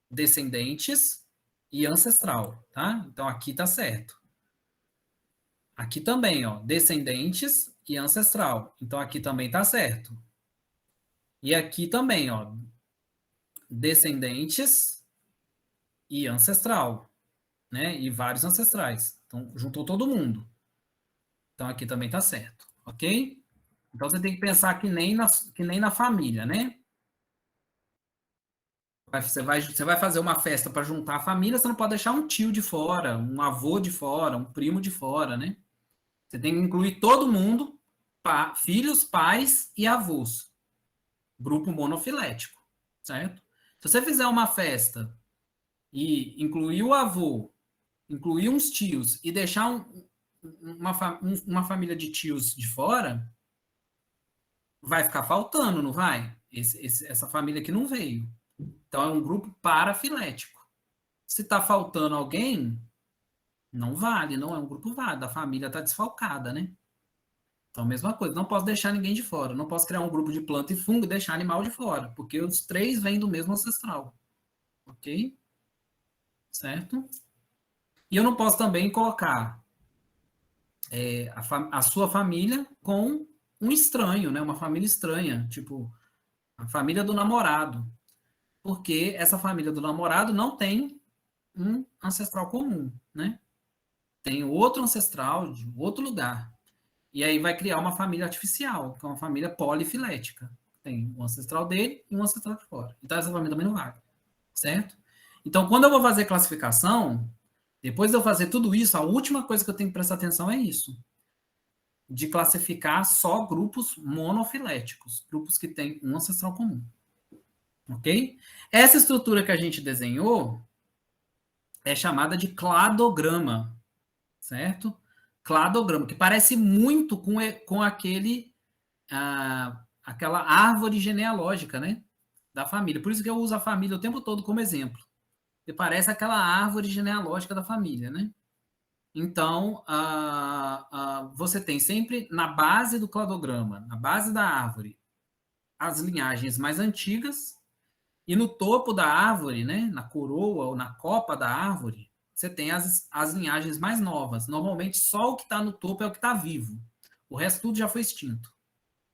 descendentes e ancestral, tá? Então aqui tá certo. Aqui também, ó, descendentes e ancestral. Então aqui também tá certo. E aqui também, ó, descendentes e ancestral, né? E vários ancestrais. Então juntou todo mundo. Então aqui também tá certo, ok? Então você tem que pensar que nem na família, né? Você vai fazer uma festa para juntar a família, você não pode deixar um tio de fora, um avô de fora, um primo de fora, né? Você tem que incluir todo mundo, filhos, pais e avós. Grupo monofilético, certo? Se você fizer uma festa e incluir o avô, incluir uns tios e deixar uma família de tios de fora, vai ficar faltando, não vai? Essa família que não veio. Então, é um grupo parafilético. Se está faltando alguém, não vale, não é um grupo válido. A família está desfalcada, né? Então, mesma coisa. Não posso deixar ninguém de fora. Não posso criar um grupo de planta e fungo e deixar animal de fora, porque os três vêm do mesmo ancestral. Ok? Certo? E eu não posso também colocar a sua família com um estranho, né? Uma família estranha, tipo a família do namorado. Porque essa família do namorado não tem um ancestral comum, né? Tem outro ancestral de outro lugar. E aí vai criar uma família artificial, que é uma família polifilética. Tem um ancestral dele e um ancestral de fora. Então essa família também não vale, certo? Então quando eu vou fazer classificação, depois de eu fazer tudo isso, a última coisa que eu tenho que prestar atenção é isso. De classificar só grupos monofiléticos, grupos que têm um ancestral comum. Ok? Essa estrutura que a gente desenhou é chamada de cladograma, certo? Cladograma, que parece muito com aquela árvore genealógica, né? Da família. Por isso que eu uso a família o tempo todo como exemplo. Que parece aquela árvore genealógica da família, né? Então, você tem sempre na base do cladograma, na base da árvore, as linhagens mais antigas. E no topo da árvore, né, na coroa ou na copa da árvore, você tem as linhagens mais novas. Normalmente, só o que está no topo é o que está vivo. O resto tudo já foi extinto,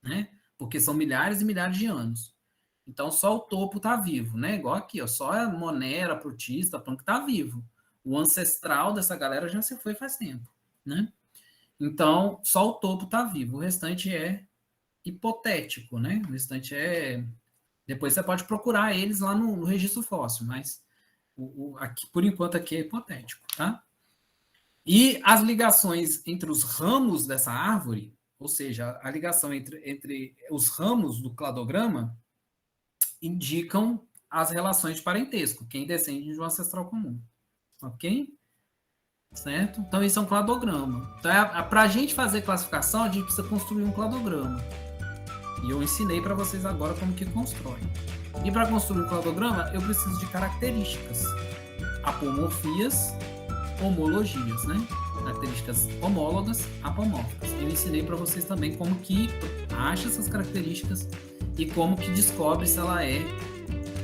né? Porque são milhares e milhares de anos. Então, só o topo está vivo, né? Igual aqui, ó, só a Monera, Protista, Plano que está vivo. O ancestral dessa galera já se foi faz tempo, né? Então, só o topo está vivo. O restante é hipotético, né? O restante é... Depois você pode procurar eles lá no registro fóssil, mas aqui, por enquanto aqui é hipotético, tá? E as ligações entre os ramos dessa árvore, ou seja, a ligação entre os ramos do cladograma, indicam as relações de parentesco, quem descende de um ancestral comum, ok? Certo? Então, isso é um cladograma. Então, para a gente fazer classificação, a gente precisa construir um cladograma. E eu ensinei para vocês agora como que constrói. E para construir um cladograma, eu preciso de características. Apomorfias, homologias, né? Características homólogas, apomórficas. Eu ensinei para vocês também como que acha essas características e como que descobre se ela é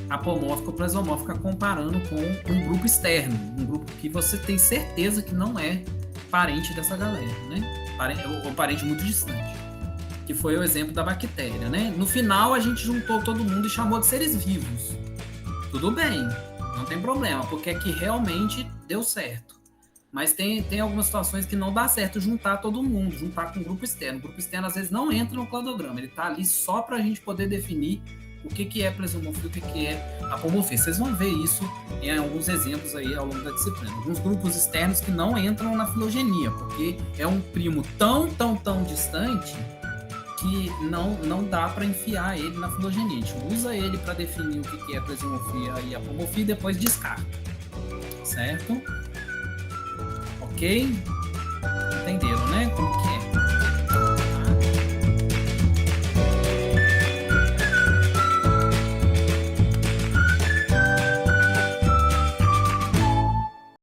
apomórfica ou presomórfica comparando com um grupo externo, um grupo que você tem certeza que não é parente dessa galera, né? Ou parente muito distante. Que foi o exemplo da bactéria, né? No final, a gente juntou todo mundo e chamou de seres vivos. Tudo bem, não tem problema, porque aqui realmente deu certo. Mas tem algumas situações que não dá certo juntar todo mundo, juntar com um grupo externo. O grupo externo, às vezes, não entra no cladograma. Ele está ali só para a gente poder definir o que é presomorfia e o que é apomorfia. Vocês vão ver isso em alguns exemplos aí ao longo da disciplina. Alguns grupos externos que não entram na filogenia, porque é um primo tão distante que não dá para enfiar ele na filogenia. A gente usa ele para definir o que é presomorfia e apomorfia e depois descarta. Certo? Ok? Entenderam, né? Como que é?